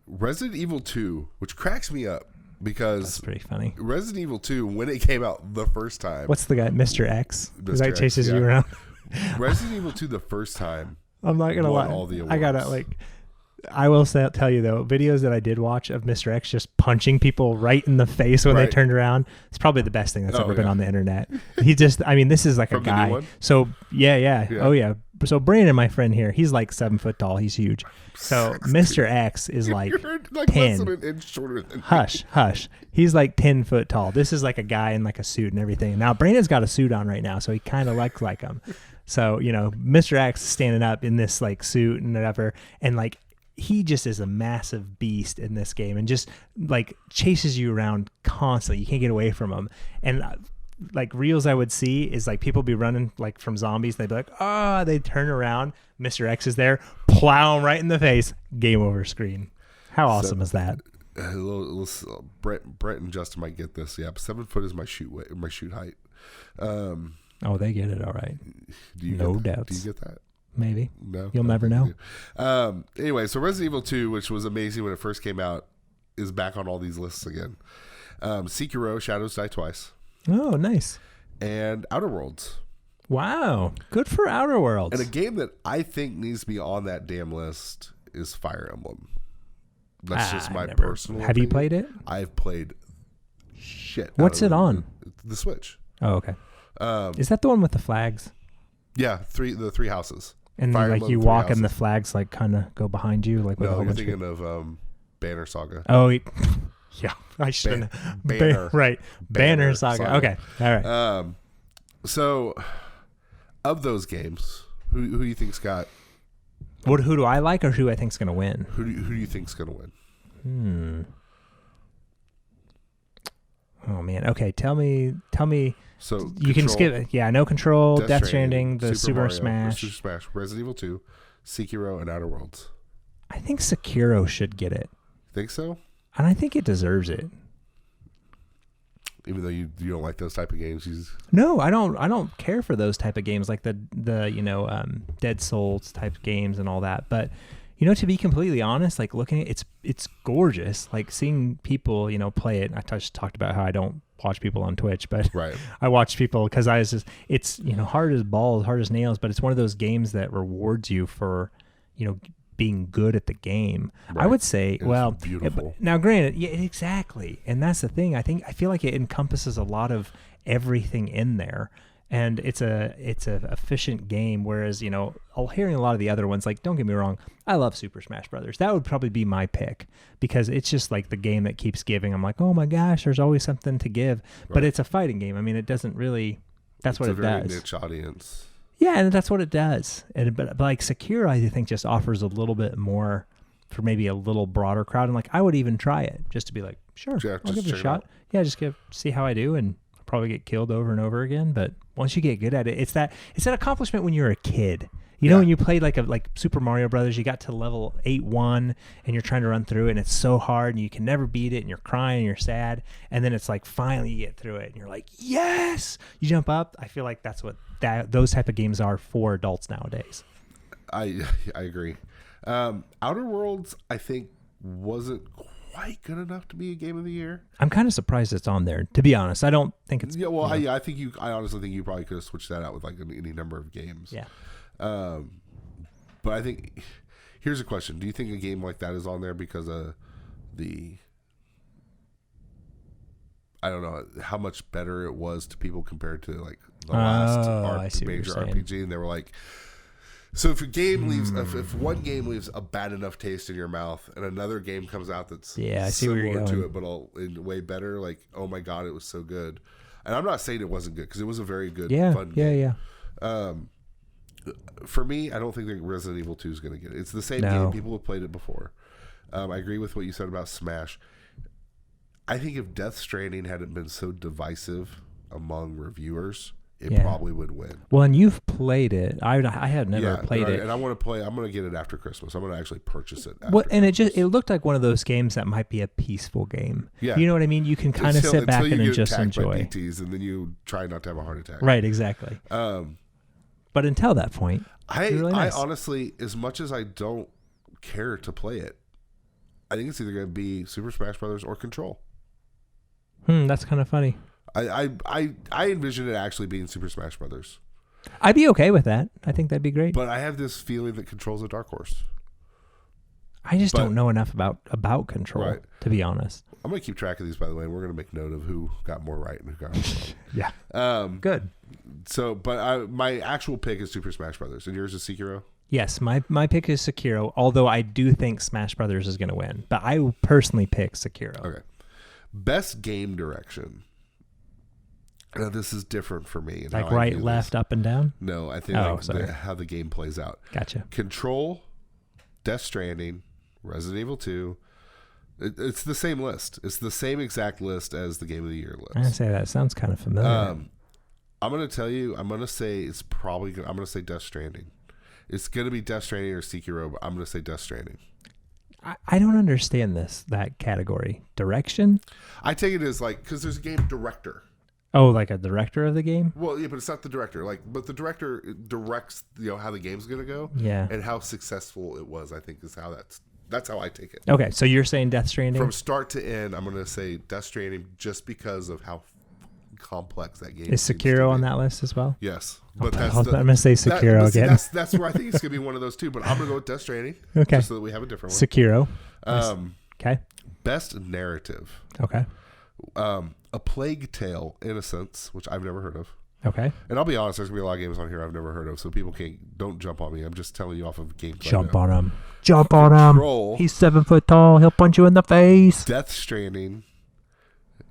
Resident Evil 2, which cracks me up because that's pretty funny. Resident Evil 2, when it came out the first time. What's the guy? Mr. X? Because Mr. I chases X, you around. Resident Evil 2 the first time. I'm not going to lie. All the awards. I got to I will tell you though, videos that I did watch of Mr. X just punching people right in the face when they turned around. It's probably the best thing that's ever been on the internet. He just, this is like From a guy. The new one? So yeah. Oh yeah. So Brandon, my friend here, he's like 7 foot tall. He's huge. So Mr. X is like, You're like 10. less than an inch shorter than me. Hush. He's like 10 foot tall. This is like a guy in like a suit and everything. Now Brandon's got a suit on right now, so he kind of looks like him. So, Mr. X is standing up in this like suit and whatever, and like, he just is a massive beast in this game and just like chases you around constantly. You can't get away from him. And like reels I would see is like people be running like from zombies. They'd be like, they'd turn around. Mr. X is there, plow him right in the face. Game over screen. How awesome is that? Brett and Justin might get this. Yeah, 7 foot is my shoot height. They get it all right. No doubts. Do you get that? Maybe. No, you'll never know. Anyway, so Resident Evil 2, which was amazing when it first came out, is back on all these lists again. Sekiro, Shadows Die Twice. Oh, nice. And Outer Worlds. Wow. Good for Outer Worlds. And a game that I think needs to be on that damn list is Fire Emblem. That's just my personal Have opinion. you played it? I've played shit. What's it on? The Switch. Oh, okay. Is that the one with the flags? Yeah, the three houses. And like you walk and the flags like kind of go behind you, like with a whole you're bunch thinking of Banner Saga. Oh, yeah, I shouldn't. Banner, right? Banner Saga. Okay, all right. So, of those games, who do you think's got? Who do I like, or who I think's gonna win? Who do you think's gonna win? Oh man. Okay, tell me. So you can skip it. Yeah, I know Control, Death Stranding, the Super Mario, Smash, Super Smash, Resident Evil 2, Sekiro, and Outer Worlds. I think Sekiro should get it. Think so? And I think it deserves it. Even though you don't like those type of games, No, I don't care for those type of games like the Dead Souls type games and all that. But to be completely honest, like looking at it's gorgeous. Like seeing people play it. I just talked about how I don't watch people on Twitch, but right. I watch people because it's hard as balls, hard as nails. But it's one of those games that rewards you for being good at the game. Right. I would say, beautiful. Now granted, yeah, exactly. And that's the thing. I feel like it encompasses a lot of everything in there. And it's a efficient game, whereas, hearing a lot of the other ones, like, don't get me wrong, I love Super Smash Brothers. That would probably be my pick because it's just like the game that keeps giving. I'm like, oh my gosh, there's always something to give. Right. But it's a fighting game. I mean, it doesn't really, that's what it does. It's a very niche audience. Yeah, and that's what it does. But like Sekiro, I think just offers a little bit more for maybe a little broader crowd. And like, I would even try it just to be like, sure, I'll give it a shot. Yeah, just see how I do, and I'll probably get killed over and over again. But once you get good at it, it's that accomplishment when you're a kid. When you played like Super Mario Brothers, you got to level 8-1 and you're trying to run through it and it's so hard and you can never beat it and you're crying and you're sad. And then it's like finally you get through it and you're like, yes, you jump up. I feel like that's what those type of games are for adults nowadays. I agree. Outer Worlds, I think, wasn't quite good enough to be a game of the year. I'm kind of surprised it's on there, to be honest. I don't think it's... Yeah, well, I honestly think you probably could have switched that out with like any number of games. Yeah. But I think here's a question: do you think a game like that is on there because of I don't know how much better it was to people compared to like the last major RPG, and they were like, so if a game leaves, if one game leaves a bad enough taste in your mouth, and another game comes out that's similar to it but way better, like, oh my god, it was so good. And I'm not saying it wasn't good because it was a very good, fun game. For me, I don't think that Resident Evil 2 is going to get it. It's the same game. People have played it before. I agree with what you said about Smash. I think if Death Stranding hadn't been so divisive among reviewers, it probably would win. Well, and you've played it. I had never played it. And I want to play. I'm going to get it after Christmas. I'm going to actually purchase it. And it looked like one of those games that might be a peaceful game. Yeah. You know what I mean? You can kind of sit back and just enjoy. By PTs, and then you try not to have a heart attack. Right, exactly. But until that point, really nice. I honestly, as much as I don't care to play it, I think it's either going to be Super Smash Brothers or Control. That's kind of funny. I envision it actually being Super Smash Brothers. I'd be okay with that. I think that'd be great. But I have this feeling that Control's a dark horse. I just don't know enough about Control, to be honest. I'm going to keep track of these, by the way. And we're going to make note of who got more right and who got more wrong. Yeah. Good. So, but my actual pick is Super Smash Brothers, and yours is Sekiro? Yes, my pick is Sekiro, although I do think Smash Brothers is going to win. But I will personally pick Sekiro. Okay. Best game direction. Now, this is different for me. Like right, left, up, and down? No, I think how the game plays out. Gotcha. Control, Death Stranding, Resident Evil 2. It's the same list. It's the same exact list as the Game of the Year list. I'm going to say that sounds kind of familiar. I'm going to tell you, I'm going to say I'm going to say Death Stranding. It's going to be Death Stranding or Sekiro, but I'm going to say Death Stranding. I don't understand that category. Direction? I take it as like, because there's a game director. Oh, like a director of the game? Well, yeah, but it's not the director. But the director directs, how the game's going to go. Yeah. And how successful it was, I think, is how that's how I take it. Okay, so you're saying Death Stranding? From start to end, I'm going to say Death Stranding just because of how complex that game is. Sekiro on that list as well? Yes. But I'm going to say Sekiro again. That's where I think it's going to be one of those two, but I'm going to go with Death Stranding. Okay. Just so that we have a different one. Sekiro. Okay. Best narrative. Okay. A Plague Tale: Innocence, which I've never heard of. Okay. And I'll be honest, there's going to be a lot of games on here I've never heard of, so people don't jump on me. I'm just telling you off of gameplay. Jump on him. Jump on him. He's 7 foot tall. He'll punch you in the face. Death Stranding.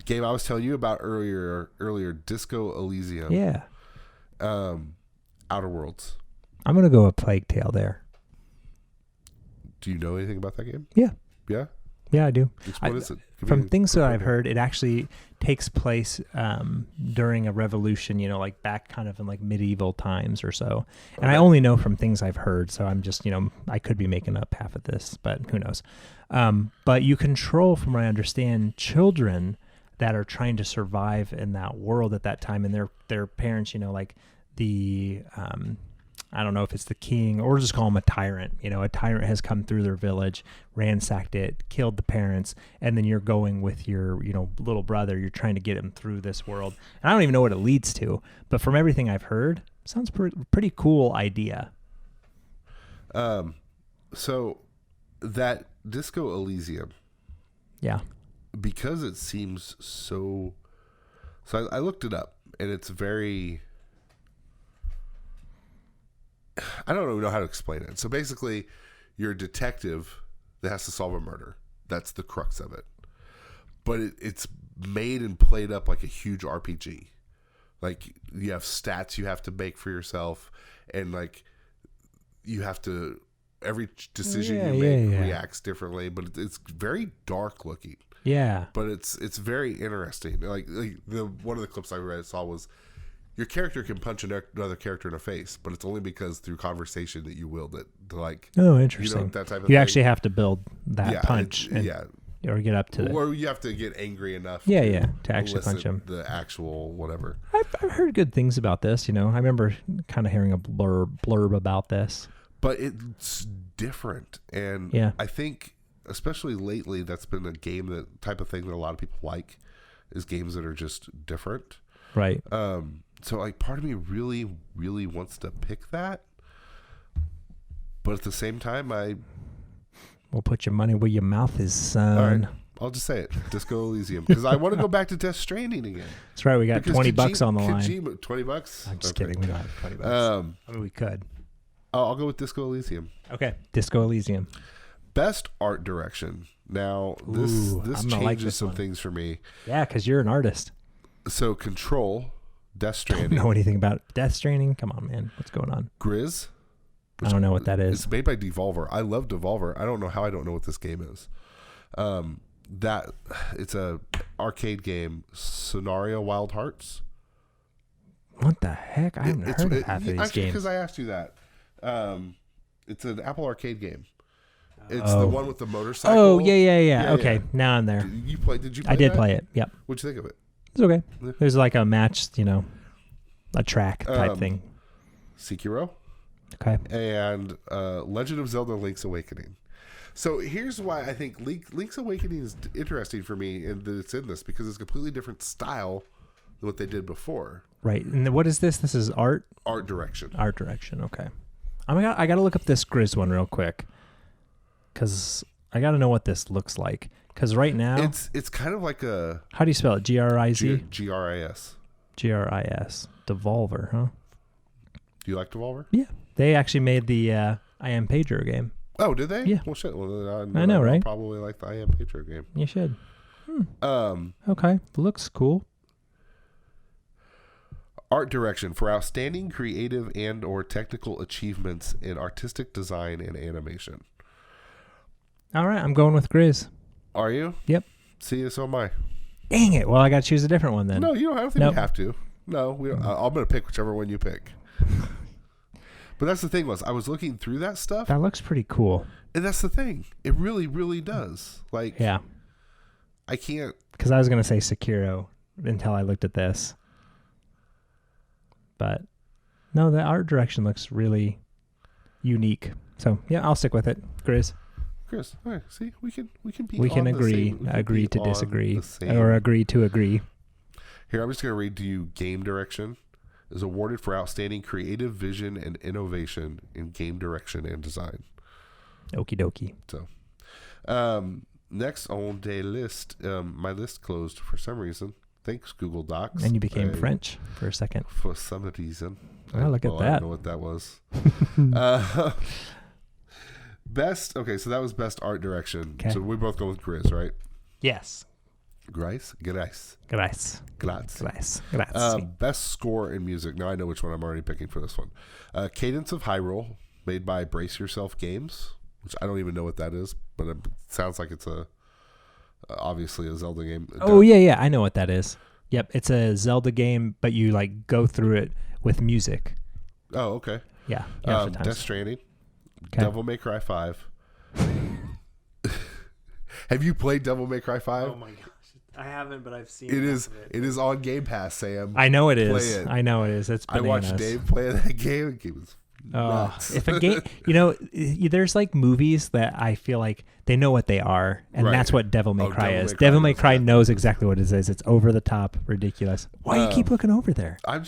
Game I was telling you about earlier, Disco Elysium. Yeah. Outer Worlds. I'm going to go with Plague Tale there. Do you know anything about that game? Yeah. Yeah? Yeah, I do. What is it? Give me From a things quick that I've overview. heard, it actually takes place during a revolution, like back kind of in like medieval times or so. And I Okay. only know from things I've heard, so I'm just, I could be making up half of this, but who knows. But you control, from what I understand, children that are trying to survive in that world at that time, and their parents, like the I don't know if it's the king or just call him a tyrant. A tyrant has come through their village, ransacked it, killed the parents, and then you're going with your, little brother. You're trying to get him through this world. And I don't even know what it leads to, but from everything I've heard, sounds pretty cool idea. So that Disco Elysium, Yeah. because it seems so I looked it up, and it's very, I don't even know how to explain it. So basically, you're a detective that has to solve a murder. That's the crux of it. But it's made and played up like a huge RPG. Like, you have stats you have to make for yourself, and like you have to, every decision you make reacts differently, but it's very dark looking. Yeah. But it's very interesting. Like the one of the clips I saw was, your character can punch another character in the face, but it's only because through conversation that you willed it to, like, Oh, interesting. that type of You thing. actually have to build that punch, or get up to it. Or you have to get angry enough. To actually elicit punch him. The actual whatever. I've heard good things about this. I remember kind of hearing a blurb about this. But it's different, and I think, especially lately, that's been a game that type of thing that a lot of people like, is games that are just different. Right. So like, part of me really, really wants to pick that, but at the same time, We'll put your money where your mouth is, son. all right, I'll just say it, Disco Elysium, because I want to go back to Death Stranding again. That's right. We got Because $20 on the line. $20? I'm just kidding. We don't have $20. I mean, we could. I'll go with Disco Elysium. Okay. Disco Elysium. Best art direction. Now this I'm gonna changes like this some one. things for me. Yeah, because you're an artist. So Control, Death Don't Stranding, know anything about Death Stranding. Come on, man. What's going on? Grizz. I don't know what that is. It's made by Devolver. I love Devolver. I don't know how I don't know what this game is. That it's a arcade game, Scenario Wild Hearts. What the heck? I haven't heard of half of these actually, games. because I asked you that. It's an Apple arcade game. It's the one with the motorcycle. Oh, yeah. Yeah, Okay, yeah. now I'm there. Did you play I did that? play it. Yep. What'd you think of it? It's okay. Yeah. There's like a match, a track type thing. Sekiro Okay. and Legend of Zelda: Link's Awakening. So here's why I think Link's Awakening is interesting for me, and that it's in this, because it's a completely different style than what they did before. Right. And then what is this? This is art? Art direction. Art direction. Okay. I got to look up this Grizz one real quick, because I got to know what this looks like. Because right now... It's kind of like a... How do you spell it? G-R-I-Z? G-R-I-S. G-R-I-S. Devolver, huh? Do you like Devolver? Yeah. They actually made the I Am Pager game. Oh, did they? Yeah. Well, shit. Well, I know, I'll right? probably like the I Am Patriot game. You should. Okay. Looks cool. Art direction for outstanding creative and or technical achievements in artistic design and animation. All right. I'm going with Grizz. Are you? Yep. See, so am I. Dang it. Well, I got to choose a different one then. No, you don't. I don't think Nope. we have to. No, we don't. I'm going to pick whichever one you pick. But that's the thing was, I was looking through that stuff, That looks pretty cool. and that's the thing. It really, really does. Like, Yeah. I can't. Because I was going to say Sekiro until I looked at this. But no, the art direction looks really unique. So yeah, I'll stick with it. Grizz. Chris, all right, see, we can be. We can on the agree. same- we can Agree be to on disagree. the same- Or agree to agree. Here, I'm just going to read to you. Game direction is awarded for outstanding creative vision and innovation in game direction and design. Okie dokie. So, next on the list, my list closed for some reason. Thanks, Google Docs. And you became French for a second. For some reason. Oh, look at I that. don't know what that was. Best. Okay, so that was best art direction. Okay. So we both go with Grizz, right? Yes. Grizz? Grizz. Gracias. Glatz. Gracias. Best score in music. Now I know which one I'm already picking for this one. Cadence of Hyrule, made by Brace Yourself Games, which I don't even know what that is, but it sounds like it's a obviously a Zelda game. Oh yeah, I know what that is. Yep, it's a Zelda game, but you like go through it with music. Oh, okay. Yeah. Death Stranding, Devil May Cry 5. Have you played Devil May Cry 5? Oh my gosh, I haven't, but I've seen it. It is on Game Pass, Sam. I know it is. Play it. I know it is. It's bananas. I watched Dave play that game. The game was nuts. If a game, there's like movies that I feel like they know what they are, and that's what Devil May Cry is. Devil May Cry knows exactly what it is. It's over the top, ridiculous. Why do you keep looking over there? I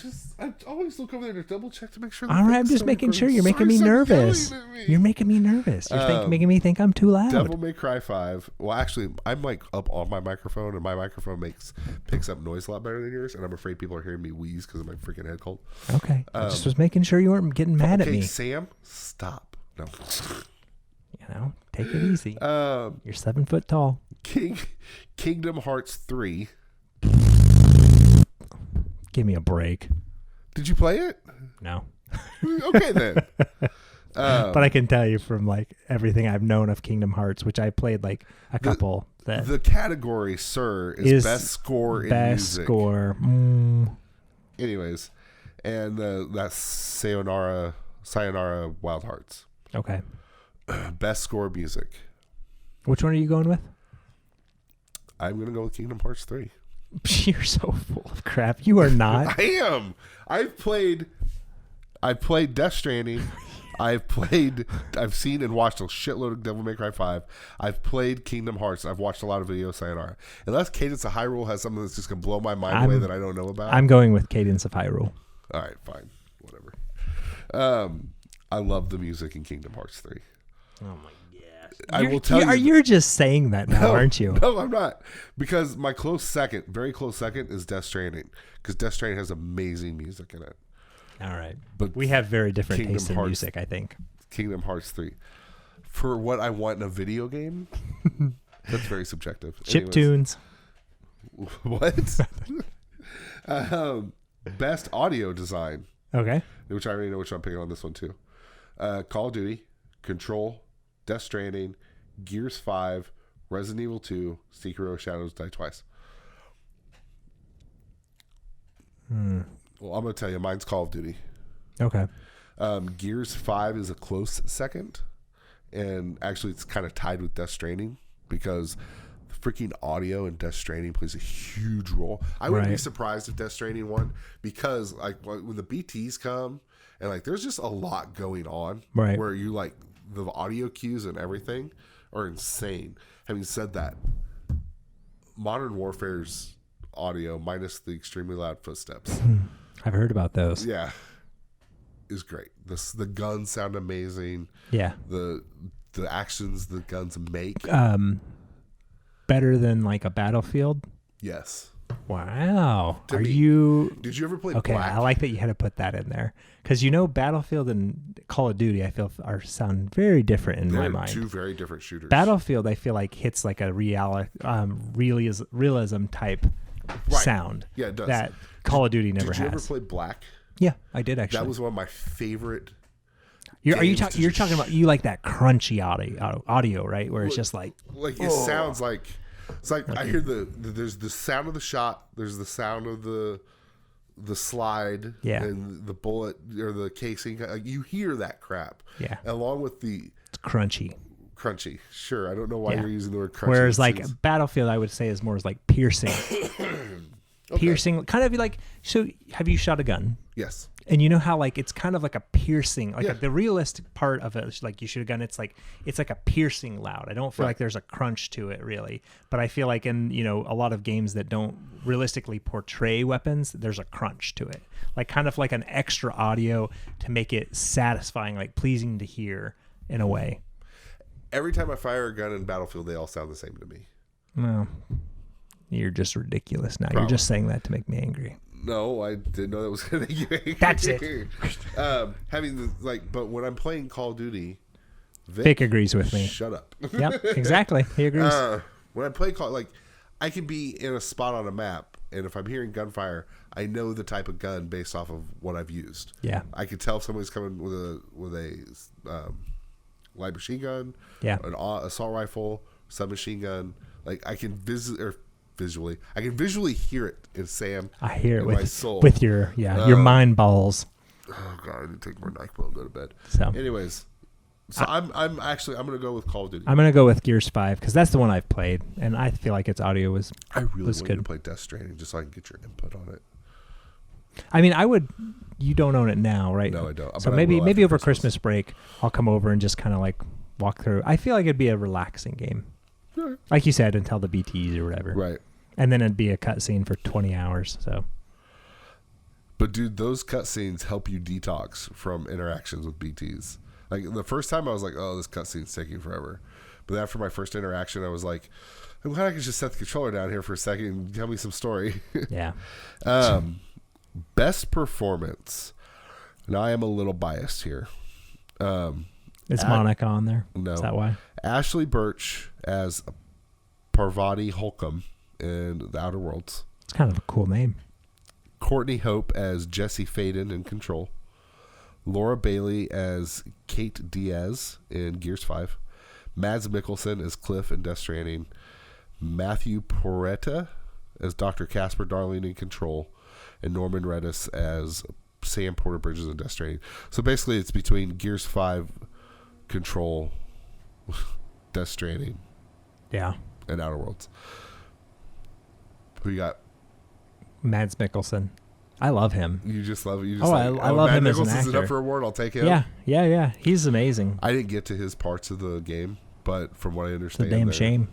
always look over there to double check to make sure. All right, I'm just making sure. You're making me nervous. You're making me nervous. You're making me think I'm too loud. Devil May Cry 5. Well, actually, I'm like up on my microphone, and my microphone picks up noise a lot better than yours, and I'm afraid people are hearing me wheeze because of my freaking head cold. Okay, I just was making sure you weren't getting mad at me. Sam, stop. No. Take it easy. You're 7 foot tall. Kingdom Hearts 3. Give me a break. Did you play it? No. Okay then. But I can tell you from like everything I've known of Kingdom Hearts, which I played like a couple. The category, sir, is best score in best music. Score. Anyways, and that's Sayonara Wild Hearts. Okay. Best score music. Which one are you going with? I'm going to go with Kingdom Hearts 3. You're so full of crap. You are not. I am. I've played Death Stranding. I've seen and watched a shitload of Devil May Cry 5. I've played Kingdom Hearts. I've watched a lot of videos, Sayonara. Unless Cadence of Hyrule has something that's just going to blow my mind away that I don't know about. I'm going with Cadence of Hyrule. All right, fine. Whatever. I love the music in Kingdom Hearts 3. Oh my gosh. I will tell you. You're just saying that now, aren't you? No, I'm not. Because my very close second is Death Stranding. Because Death Stranding has amazing music in it. All right. But we have very different tastes in music, I think. Kingdom Hearts 3. For what I want in a video game, that's very subjective. Chip tunes. What? Best audio design. Okay. Which I already know which I'm picking on this one too. Call of Duty, Control, Death Stranding, Gears 5, Resident Evil 2, Sekiro Shadows Die Twice. Well, I'm going to tell you, mine's Call of Duty. Okay. Gears 5 is a close second. And actually, it's kind of tied with Death Stranding because the freaking audio in Death Stranding plays a huge role. I wouldn't be surprised if Death Stranding won because like when the BTs come and like there's just a lot going on where you like the audio cues and everything are insane. Having said that, Modern Warfare's audio minus the extremely loud footsteps. I've heard about those. Yeah. Is great. The guns sound amazing. Yeah. The actions the guns make. Better than like a Battlefield? Yes. Wow. Did you ever play Okay, Black? I like that you had to put that in there. Because Battlefield and Call of Duty, I feel sound very different in my mind. Two very different shooters. Battlefield, I feel like hits like a realism type sound. Yeah, it does. That Call of Duty never has. Did you ever play Black? Yeah, I did actually. That was one of my favorite. You're talking about you like that crunchy audio, right? Where it's just like it sounds like it's like I hear there's the sound of the shot, there's the sound of the slide, and the bullet or the casing. You hear that crap, along with it's crunchy. Sure, I don't know why you're using the word crunchy. Whereas like Battlefield, I would say is more like piercing. Piercing, kind of like. So, have you shot a gun? Yes. And you know how like it's kind of like a piercing, like the realistic part of it is like you shoot a gun. It's like a piercing loud. I don't feel like there's a crunch to it really, but I feel like in a lot of games that don't realistically portray weapons, there's a crunch to it, like kind of like an extra audio to make it satisfying, like pleasing to hear in a way. Every time I fire a gun in Battlefield, they all sound the same to me. Well, you're just ridiculous now. You're just saying that to make me angry. No, I didn't know that was going to make you angry. That's it. But when I'm playing Call of Duty, Vic agrees with me. Shut up. Yep, exactly. He agrees. When I play I can be in a spot on a map, and if I'm hearing gunfire, I know the type of gun based off of what I've used. Yeah, I can tell if somebody's coming with a light machine gun, an assault rifle, submachine gun, Like I can visually hear it in Sam. I hear it my with soul. with your your mind balls. Oh god, I need to take more NyQuil and go to bed. So anyways, I'm gonna go with Call of Duty. I'm gonna go with Gears 5 because that's the one I've played, and I feel like its audio was. I really want good. you to play Death Stranding just so I can get your input on it. I mean, I would. You don't own it now, right? No, I don't. So But I maybe will after over Christmas break, I'll come over and just kind of like walk through. I feel like it'd be a relaxing game, Yeah. like you said, until the BTs or whatever, Right. and then it'd be a cutscene for 20 hours. So. But dude, those cutscenes help you detox from interactions with BTs. Like the first time I was like, oh, this cutscene's taking forever. But after my first interaction, I was like, I'm glad I could just set the controller down here for a second and tell me some story. Yeah. Best performance. Now I am a little biased here. Is Monica on there? No. Is that why? Ashley Birch as Parvati Holcomb in The Outer Worlds. It's kind of a cool name. Courtney Hope as Jesse Faden in Control. Laura Bailey as Kate Diaz in Gears 5. Mads Mikkelsen as Cliff in Death Stranding. Matthew Porretta as Dr. Casper Darling in Control. And Norman Reedus as Sam Porter Bridges in Death Stranding. So basically it's between Gears 5, Control, Death Stranding, Yeah. and Outer Worlds. Who you got? Mads Mikkelsen. I love him. You just love it. You just I love Matt him as an Nicholson's actor. up for a award. I'll take him. Yeah. He's amazing. I didn't get to his parts of the game, but from what I It's a understand, damn shame.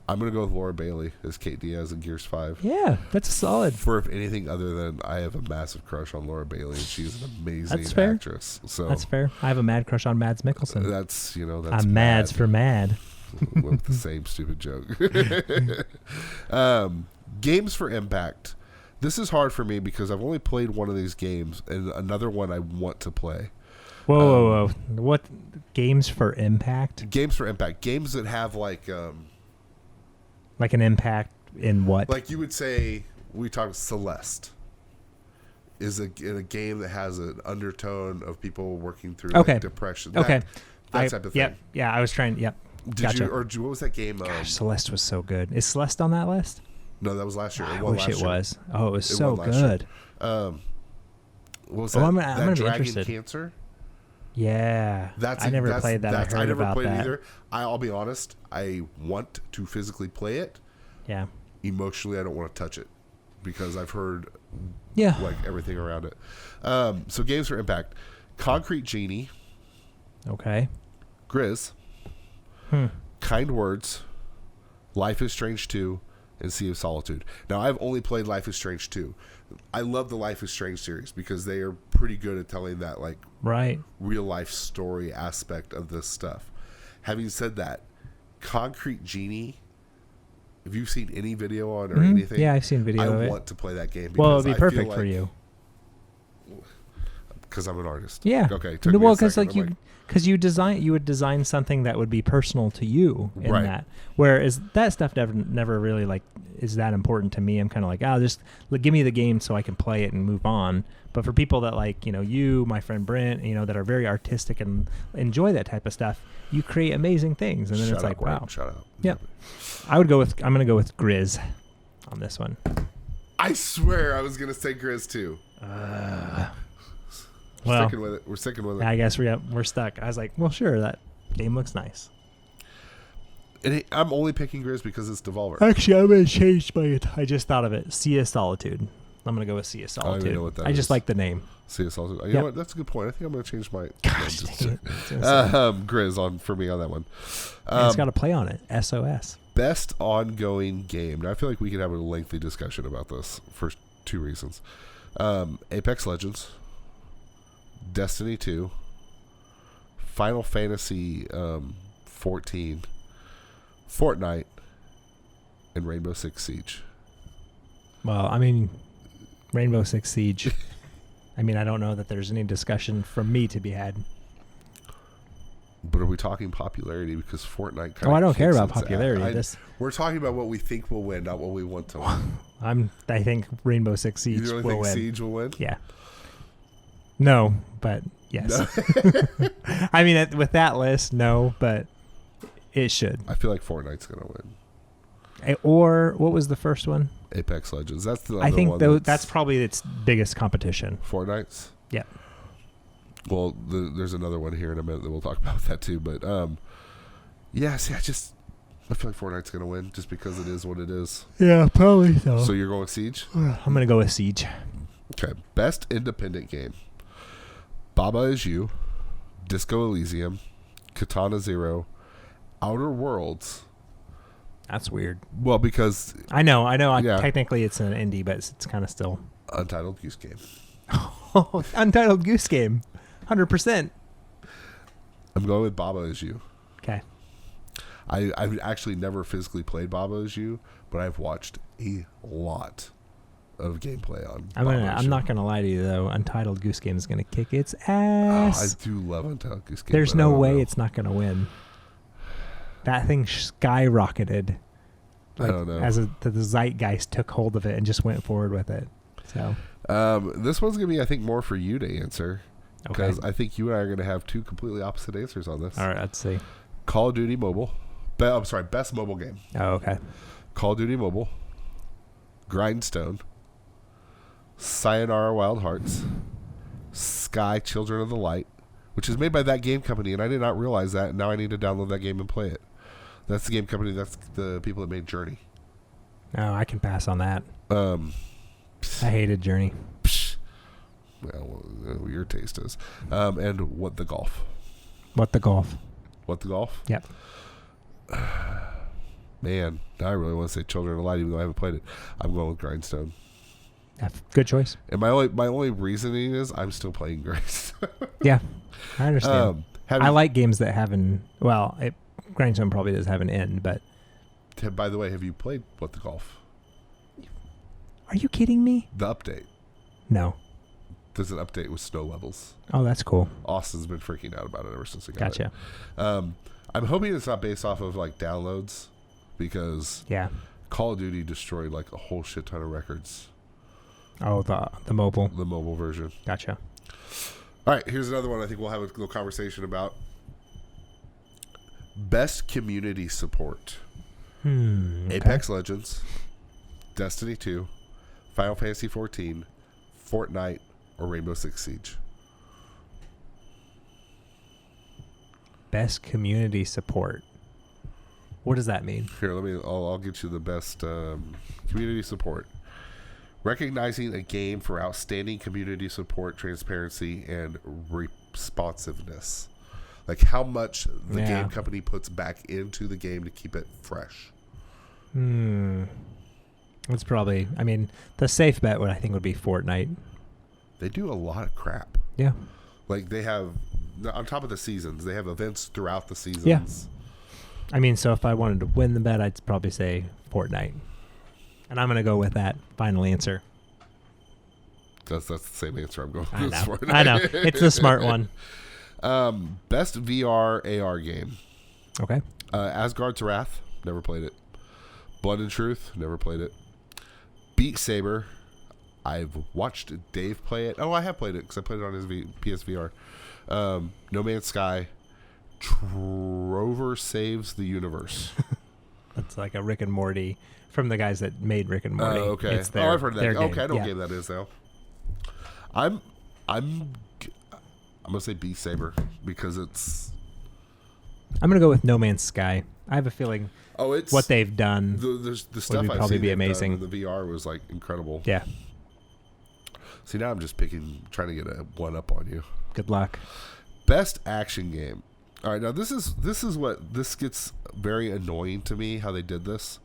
I'm gonna go with Laura Bailey as Kate Diaz in Gears 5. Yeah, that's solid. For if anything other than I have a massive crush on Laura Bailey, and she's an amazing That's fair. actress. So That's fair. I have a mad crush on Mads Mikkelsen. that's I'm Mads for mad. with the same stupid joke. Games for impact. This is hard for me because I've only played one of these games, and another one I want to play. Whoa. What games for impact? Games for impact. Games that have like an impact in what? like you would say, we talk Celeste is a game that has an undertone of people working through like depression. That type of thing. Yep. Yeah, I was trying. Yep. Did you what was that game? Gosh, Celeste was so good. Is Celeste on that list? No, that was last year. I wish it was. Oh, it was so won last year. good. What was Oh, that? I'm that gonna be Dragon interested. Cancer? I never played that. I heard never about played that. either. I'll be honest. I want to physically play it. Yeah. Emotionally, I don't want to touch it because I've heard Yeah. like everything around it. So games for impact: Concrete Genie, Okay. Grizz, Kind Words, Life is Strange 2, and Sea of Solitude. Now, I've only played Life is Strange 2. I love the Life is Strange series because they are pretty good at telling that like Right. real life story aspect of this stuff. Having said that, Concrete Genie, have you seen any video on or anything? Yeah, I've seen video of it. I want to play that game. Well, it'd be because I feel perfect for you. Because I'm an artist. Yeah. Okay. Well, because like you would design something that would be personal to you in Right. that. Whereas that stuff never really like is that important to me. I'm kind of like, just give me the game so I can play it and move on. But for people that like, you, my friend Brent, that are very artistic and enjoy that type of stuff, you create amazing things. And then it's like, wow. Shut up. Yep. I'm going to go with Grizz on this one. I swear I was going to say Grizz too. Well, Sticking with it. We're sticking with it. I guess we're stuck. I was like, well, sure, that game looks nice. And I'm only picking Grizz because it's Devolver. Actually, I'm going to change my... I just thought of it. Sea of Solitude. I'm going to go with Sea of I don't Solitude. even know what that I just is. like the name. Sea of Solitude. You Yep. know what? That's a good point. I think I'm going to change my Gosh, dang it. Grizz on for me on that one. And it's got a play on it. SOS. Best ongoing game. Now, I feel like we could have a lengthy discussion about this for two reasons. Apex Legends, Destiny 2, Final Fantasy 14, Fortnite, and Rainbow Six Siege. Well, I mean, Rainbow Six Siege. I mean, I don't know that there's any discussion from me to be had. But are we talking popularity? Because Fortnite kind of... Oh, I don't care about popularity. We're talking about what we think will win, not what we want to win. I think Rainbow Six Siege You really will think win. Siege will win? Yeah. No, but yes. No. I mean, with that list, no, but it should. I feel like Fortnite's going to win. Or what was the first one? Apex Legends. That's the other I think one that's probably its biggest competition. Fortnite's. Yeah. Well, there's another one here in a minute that we'll talk about that too. But yeah, see, I feel like Fortnite's gonna win just because it is what it is. Yeah, probably so. So you're going with Siege? I'm gonna go with Siege. Okay. Best independent game: Baba Is You, Disco Elysium, Katana Zero, Outer Worlds. That's weird. Well, because I know. Yeah. Technically, it's an indie, but it's kind of still Untitled Goose Game. Untitled Goose Game, 100%. I'm going with Baba Is You. Okay. I've actually never physically played Baba Is You, but I've watched a lot of gameplay on. I'm not gonna lie to you though. Untitled Goose Game is gonna kick its Oh, ass. I do love Untitled Goose Game. There's but no I don't way know. it's not gonna win. That thing skyrocketed. I don't know. As the zeitgeist took hold of it and just went forward with it. So this one's gonna be, I think, more for you to answer okay. because I think you and I are gonna have two completely opposite answers on this. All right, let's see. Call of Duty Mobile. I'm sorry, best mobile game. Oh, okay. Call of Duty Mobile. Grindstone. Sayonara Wild Hearts. Sky Children of the Light, which is made by that game company, and I did not realize that. And now I need to download that game and play it. That's the game company. That's the people that made Journey. Oh, I can pass on that. I I hated Journey. Well, your taste is. And What the Golf. What the golf? What the Golf? Yep. Man, now I really want to say Children of the Light, even though I haven't played it. I'm going with Grindstone. Good choice. And my only reasoning is I'm still playing Grindstone. Yeah, I understand. I I like games that have Grindstone probably does have an end, but. By the way, have you played What the Golf? Are you kidding me? The update. No. There's an update with snow levels. Oh, that's cool. Austin's been freaking out about it ever since he got Gotcha. it. I'm hoping it's not based off of like downloads because Yeah. Call of Duty destroyed like a whole shit ton of records. Oh, the mobile. The mobile version. Gotcha. All right, here's another one I think we'll have a little conversation about. Best community support. Okay. Apex Legends, Destiny 2, Final Fantasy 14, Fortnite, or Rainbow Six Siege. Best community support. What does that mean? Here, I'll get you the best community support. Recognizing a game for outstanding community support, transparency, and responsiveness. Like how much the game company puts back into the game to keep it fresh. It's probably, the safe bet would be Fortnite. They do a lot of crap. Yeah. Like they have, on top of the seasons, they have events throughout the seasons. Yeah. So if I wanted to win the bet, I'd probably say Fortnite. And I'm going to go with that final answer. That's the same answer I'm going I with. know. Fortnite. I know. It's the smart one. Best VR AR game. Okay. Asgard's Wrath. Never played it. Blood and Truth. Never played it. Beat Saber. I've watched Dave play it. Oh, I have played it because I played it on his PSVR. No Man's Sky. Trover Saves the Universe. That's like a Rick and Morty from the guys that made Rick and Morty. Oh, okay. It's their, I've heard of that. their game. Okay, I know what Yeah. game that is now. I'm gonna say Beat Saber because it's. I'm gonna go with No Man's Sky. I have a feeling It's what they've done. the stuff I've probably seen be they've done amazing. in the VR was like incredible. Yeah. See, now I'm just trying to get a one up on you. Good luck. Best action game. All right, now this gets very annoying to me how they did this.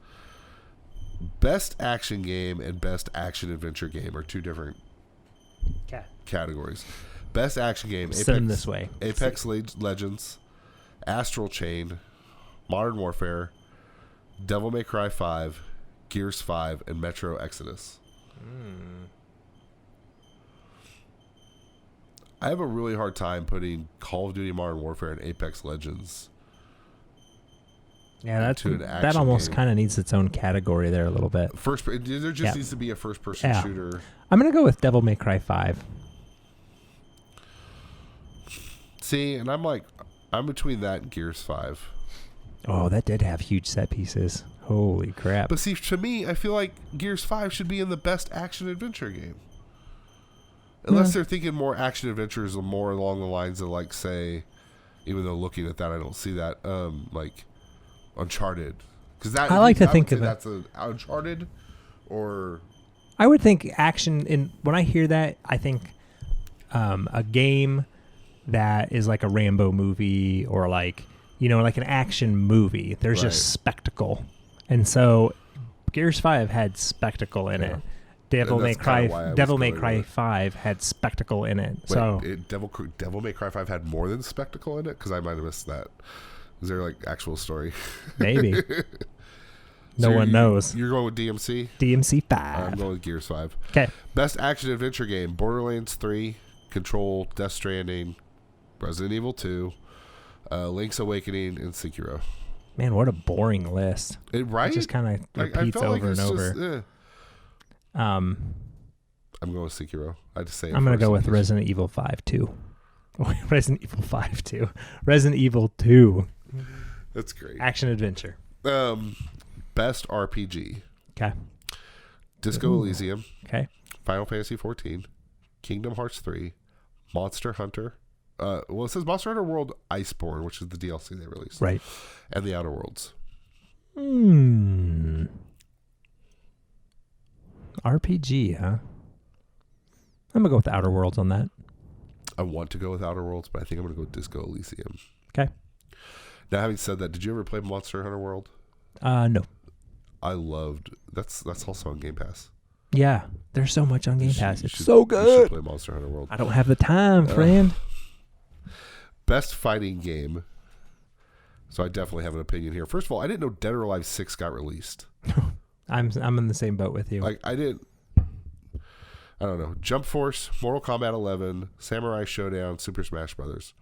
Best action game and best action adventure game are two different categories. Best action game. Send them this way. Apex Legends, Astral Chain, Modern Warfare, Devil May Cry 5, Gears 5, and Metro Exodus. I have a really hard time putting Call of Duty Modern Warfare and Apex Legends. Yeah, to an that action almost game. kind of needs its own category there a little bit. There just needs to be a first-person shooter. I'm gonna go with Devil May Cry 5. See, and I'm between that and Gears 5. Oh, that did have huge set pieces. Holy crap. But see, to me, I feel like Gears 5 should be in the best action-adventure game. Unless they're thinking more action-adventures more along the lines of, like, say, even though looking at that, I don't see that, like, Uncharted. Because that, I like to think of it. That's an Uncharted, or... I would think action, when I hear that, I think a game that is like a Rambo movie or like, like an action movie. There's just spectacle. And so Gears 5 had spectacle in it. Devil May Cry 5 had spectacle in it. Wait, Devil May Cry 5 had more than spectacle in it? Because I might have missed that. Is there like actual story? Maybe. No one knows. You're going with DMC? DMC 5. I'm going with Gears 5. Okay. Best action adventure game: Borderlands 3, Control, Death Stranding, Resident Evil 2, Link's Awakening, and Sekiro. Man, what a boring list. Right? It just kind of repeats over and over. I'm going with Sekiro. I just say I'm going to go with Resident Evil 5 too. Resident Evil 5 too. Resident Evil 2. That's great. Action adventure. Best RPG. Okay. Disco Elysium. Okay. Final Fantasy 14. Kingdom Hearts 3. Monster Hunter. It says Monster Hunter World Iceborne, which is the DLC they released. Right. And The Outer Worlds. RPG, huh? I'm going to go with The Outer Worlds on that. I want to go with Outer Worlds, but I think I'm going to go with Disco Elysium. Okay. Now, having said that, did you ever play Monster Hunter World? No. I loved... That's also on Game Pass. Yeah. There's so much on Game Pass. It's so good. You should play Monster Hunter World. I don't have the time, friend. Best fighting game. So I definitely have an opinion here. First of all, I didn't know Dead or Alive 6 got released. I'm in the same boat with you. Like, I don't know. Jump Force, Mortal Kombat 11, Samurai Showdown, Super Smash Brothers.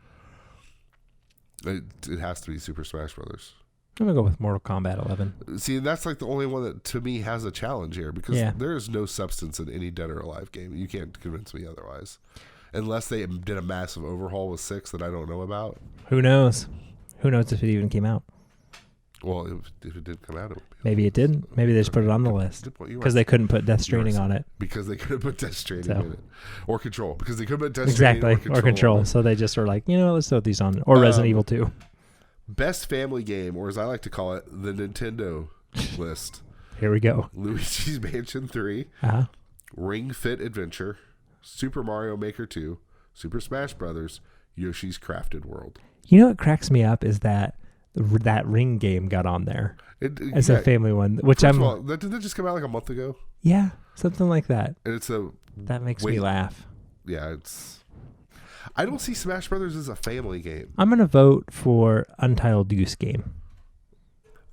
It has to be Super Smash Brothers. I'm going to go with Mortal Kombat 11. See, that's like the only one that, to me, has a challenge here. Because there is no substance in any Dead or Alive game. You can't convince me otherwise. Unless they did a massive overhaul with 6 that I don't know about. Who knows? Who knows if it even came out? Well, if it did come out, it would be. Maybe it didn't. Maybe they just put it on the list. Because they couldn't put Death Stranding on it. Because they couldn't put Death Stranding in it. Or Control. Because they couldn't put Death Stranding or Control. So they just were like, let's throw these on. Or Resident Evil 2. Best family game, or as I like to call it, the Nintendo list. Here we go. Luigi's Mansion 3. Ring Fit Adventure. Super Mario Maker 2. Super Smash Brothers. Yoshi's Crafted World. You know what cracks me up is that Ring game got on there as a family one, which did that just come out like a month ago? Yeah, something like that. And that makes me laugh. Yeah, I don't see Smash Brothers as a family game. I'm gonna vote for Untitled Goose Game.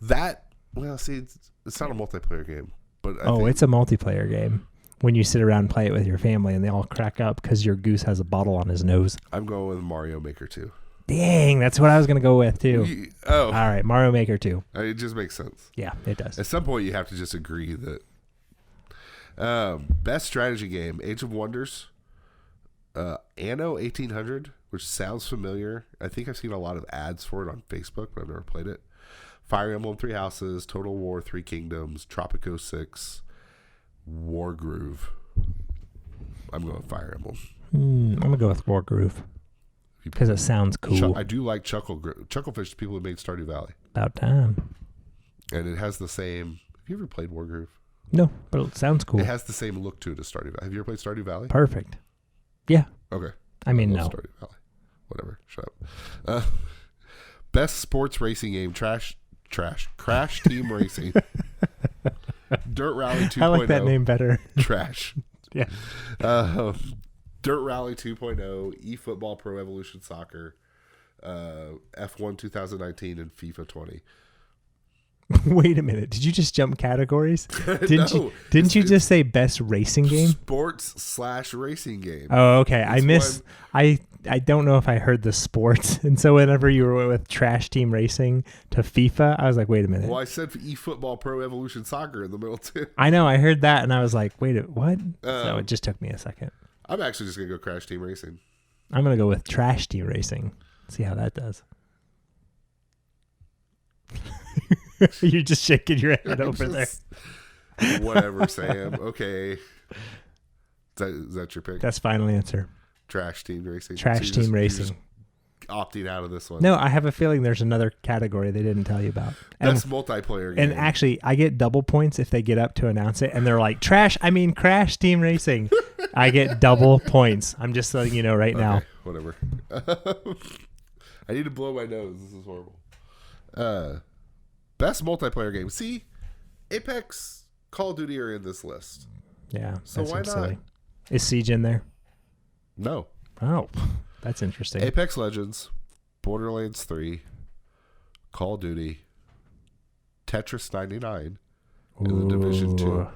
It's not a multiplayer game, but it's a multiplayer game. When you sit around and play it with your family and they all crack up because your goose has a bottle on his nose. I'm going with Mario Maker 2. Dang, that's what I was going to go with, too. All right, Mario Maker 2. It just makes sense. Yeah, it does. At some point, you have to just agree that... best strategy game, Age of Wonders, Anno 1800, which sounds familiar. I think I've seen a lot of ads for it on Facebook, but I've never played it. Fire Emblem 3 Houses, Total War 3 Kingdoms, Tropico 6, Wargroove. I'm going with Fire Emblem. I'm going to go with Wargroove. Because it sounds cool. I do like Chucklefish, people who made Stardew Valley. About time. And it has the same... Have you ever played Wargroove? No, but it sounds cool. It has the same look to it as Stardew Valley. Have you ever played Stardew Valley? Perfect. Yeah. Okay. I mean, no. Stardew Valley. Whatever. Shut up. Best sports racing game, Crash Team Racing. Dirt Rally 2.0. I like that name better. Trash. Yeah. Dirt Rally 2.0, eFootball Pro Evolution Soccer, F1 2019, and FIFA 20. Wait a minute. Did you just jump categories? Didn't you just say best racing game? Sports/racing game. Oh, okay. I don't know if I heard the sports. And so whenever you were with Trash Team Racing to FIFA, I was like, wait a minute. Well, I said eFootball Pro Evolution Soccer in the middle too. I know. I heard that and I was like, wait, what? So it just took me a second. I'm actually just going to go Crash Team Racing. I'm going to go with Trash Team Racing. See how that does. You're just shaking your head over there. Whatever, Sam. Okay. Is that your pick? That's final answer. Trash Team Racing. Trash Team Racing. Opting out of this one. No, I have a feeling there's another category they didn't tell you about. That's multiplayer game. And actually, I get double points if they get up to announce it, and they're like, Crash Team Racing. I get double points. I'm just letting you know right now. Whatever. I need to blow my nose. This is horrible. Best multiplayer game. See, Apex, Call of Duty are in this list. Yeah. So why not? Silly. Is Siege in there? No. Oh, that's interesting. Apex Legends, Borderlands 3, Call of Duty, Tetris 99, and The Division 2. I'm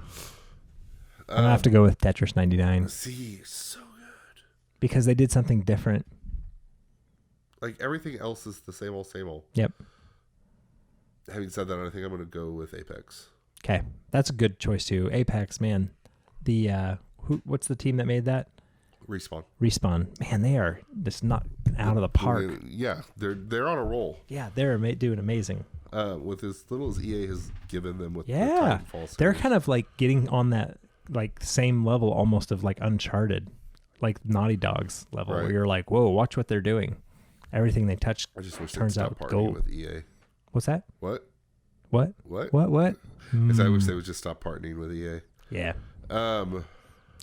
going to have to go with Tetris 99. See, so good. Because they did something different. Like, everything else is the same old. Yep. Having said that, I think I'm going to go with Apex. Okay. That's a good choice, too. Apex, man. What's the team that made that? Respawn. Man, they are just not out of the park. Yeah, they're on a roll. Yeah, they're doing amazing. With as little as EA has given them with the yeah, Titanfall series. They're kind of like getting on that like same level almost of like Uncharted, like Naughty Dog's level, Right. where you're like, whoa, watch what they're doing. Everything they touch I just wish turns they'd out stop partnering gold. with EA. What's that? What? What? I wish they would just stop partnering with EA. Yeah.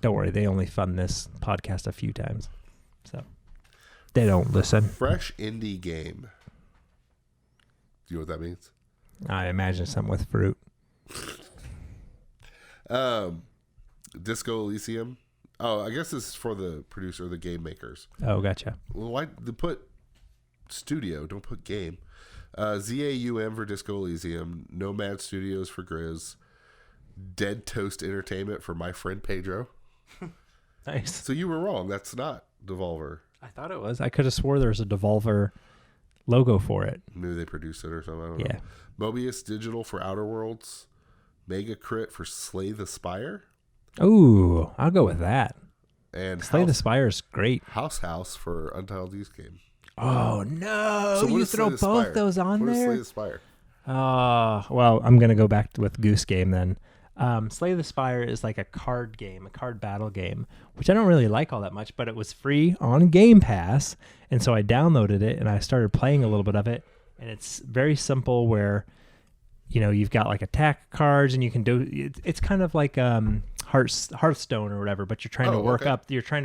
Don't worry, they only fund this podcast a few times, so they don't listen. Fresh indie game. Do you know what that means? I imagine something with fruit. Disco Elysium. Oh, I guess this is for the producer, the game makers. Oh, gotcha. Well, why they put studio? Don't put game. ZAUM for Disco Elysium. Nomad Studios for Grizz. Dead Toast Entertainment for My Friend Pedro. Nice. So you were wrong. That's not Devolver. I thought it was. I could have swore there was a Devolver logo for it. Maybe they produced it or something. I don't know. Mobius Digital for Outer Worlds. Mega Crit for Slay the Spire. Ooh, I'll go with that. And Slay the Spire is great. House for Untitled BS game. Oh, no. So what You is throw Slay the both Spire? those on What is there? Slay the Spire? Well, I'm going to go back with Goose Game then. Slay the Spire is like a card game, a card battle game, which I don't really like all that much, but it was free on Game Pass. And so I downloaded it and I started playing a little bit of it. And it's very simple where, you know, you've got like attack cards and you can do, it's kind of like Hearthstone or whatever, but you're trying to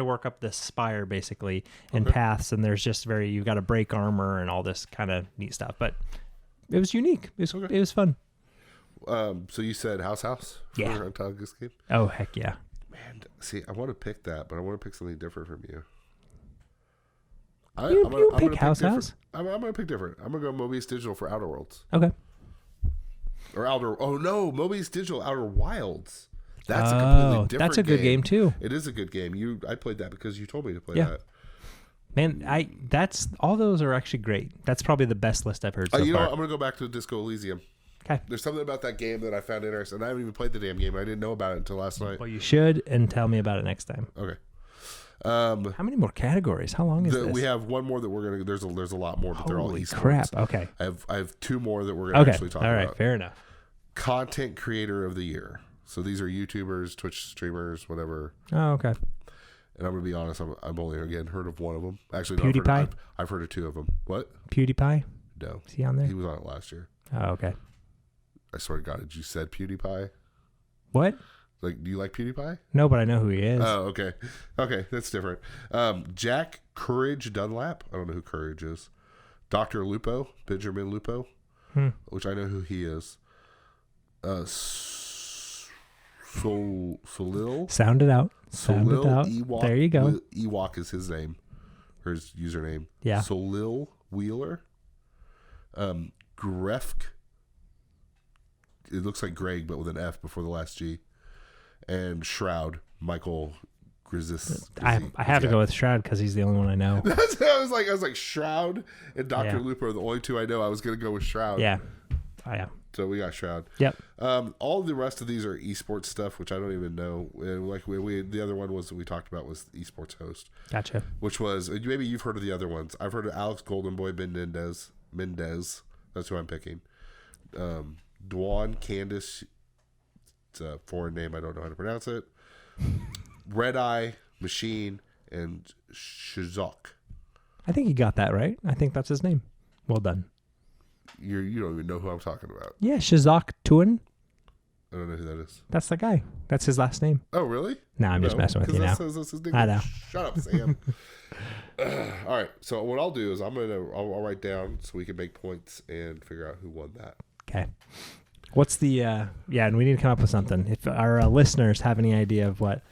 work up this spire basically in paths. And there's just you've got to break armor and all this kind of neat stuff. But it was unique. It was fun. So you said House Yeah. for Untitled BS game? Oh, heck yeah. Man, see, I want to pick that, but I want to pick something different from you. You pick House. I'm going to pick different. I'm going to go Mobius Digital for Outer Worlds. Okay. Or Mobius Digital Outer Wilds. That's a completely different that's a good game too. It is a good game. I played that because you told me to play that. Man, that's all those are actually great. That's probably the best list I've heard so You know far. what? I'm going to go back to Disco Elysium. Okay. There's something about that game that I found interesting. And I haven't even played the damn game. I didn't know about it until last night. Well, you should, and tell me about it next time. Okay. How many more categories? How long is this? We have one more that we're gonna. There's a lot more, but they're all Holy esports. crap! Okay. I have two more that we're gonna actually talk about. All right. Fair enough. Content Creator of the Year. So these are YouTubers, Twitch streamers, whatever. Oh, okay. And I'm gonna be honest. I've only again heard of one of them. Actually, PewDiePie? I've heard of two of them. What? PewDiePie? No. Is he on there? He was on it last year. Oh, okay. I swear to God, did you said PewDiePie? What? Like, do you like PewDiePie? No, but I know who he is. Oh, okay. Okay, that's different. Jack Courage Dunlap. I don't know who Courage is. Dr. Lupo, Benjamin Lupo, which I know who he is. Solil. Sound it out. Sound it out. Ewok, there you go. Ewok is his name, or his username. Yeah. Solil Wheeler. Grefk. It looks like Greg, but with an F before the last G. And Shroud, Michael Grizis. I have to go with Shroud because he's the only one I know. I was like Shroud and Dr. Yeah. Lupo are the only two I know. I was gonna go with Shroud. Yeah. Oh, yeah. So we got Shroud. Yep. All the rest of these are esports stuff, which I don't even know. And like the other one was that we talked about was the esports host. Gotcha. Which was maybe you've heard of the other ones. I've heard of Alex Goldenboy Mendez. That's who I'm picking. Dwan Candace. It's a foreign name. I don't know how to pronounce it. Red Eye Machine and Shizok. I think you got that right. I think that's his name. Well done. You don't even know who I'm talking about. Yeah, Shizok Tuan. I don't know who that is. That's the guy. That's his last name. Oh, really? No, I'm just messing with you now. That's his name. I know. Shut up, Sam. All right. So what I'll do is I'll write down so we can make points and figure out who won that. Okay. What's the and we need to come up with something. If our listeners have any idea of what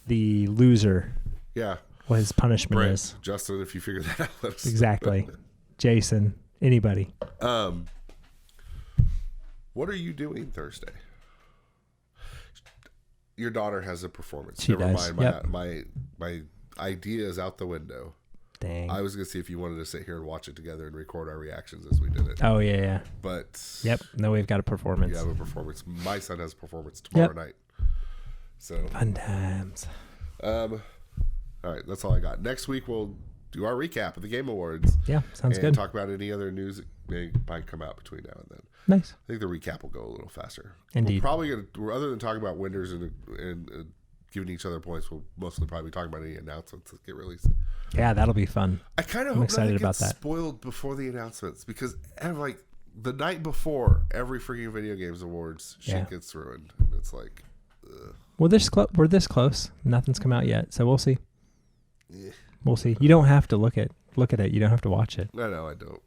the loser, what his punishment Brent, is, Justin, if you figure that out, let us know. exactly. Jason, anybody. What are you doing Thursday? Your daughter has a performance. She Never does. mind. My idea is out the window. Dang. I was gonna see if you wanted to sit here and watch it together and record our reactions as we did it. Oh yeah. But Yep. No, we've got a performance. you have a performance. My son has a performance tomorrow night. So Fun times. all right, that's all I got. Next week we'll do our recap of the Game Awards. Yeah, sounds and good. talk about any other news that might come out between now and then. Nice. I think the recap will go a little faster. Indeed. We're probably other than talking about winners and giving each other points, we'll mostly probably talk about any announcements that get released. Yeah, that'll be fun. I kind of I'm hope excited nothing about gets that. spoiled before the announcements because the night before every freaking video games awards shit gets ruined, and it's like, ugh. We're this close. Nothing's come out yet, so we'll see. Yeah. We'll see. You don't have to look at it. You don't have to watch it. No, I don't.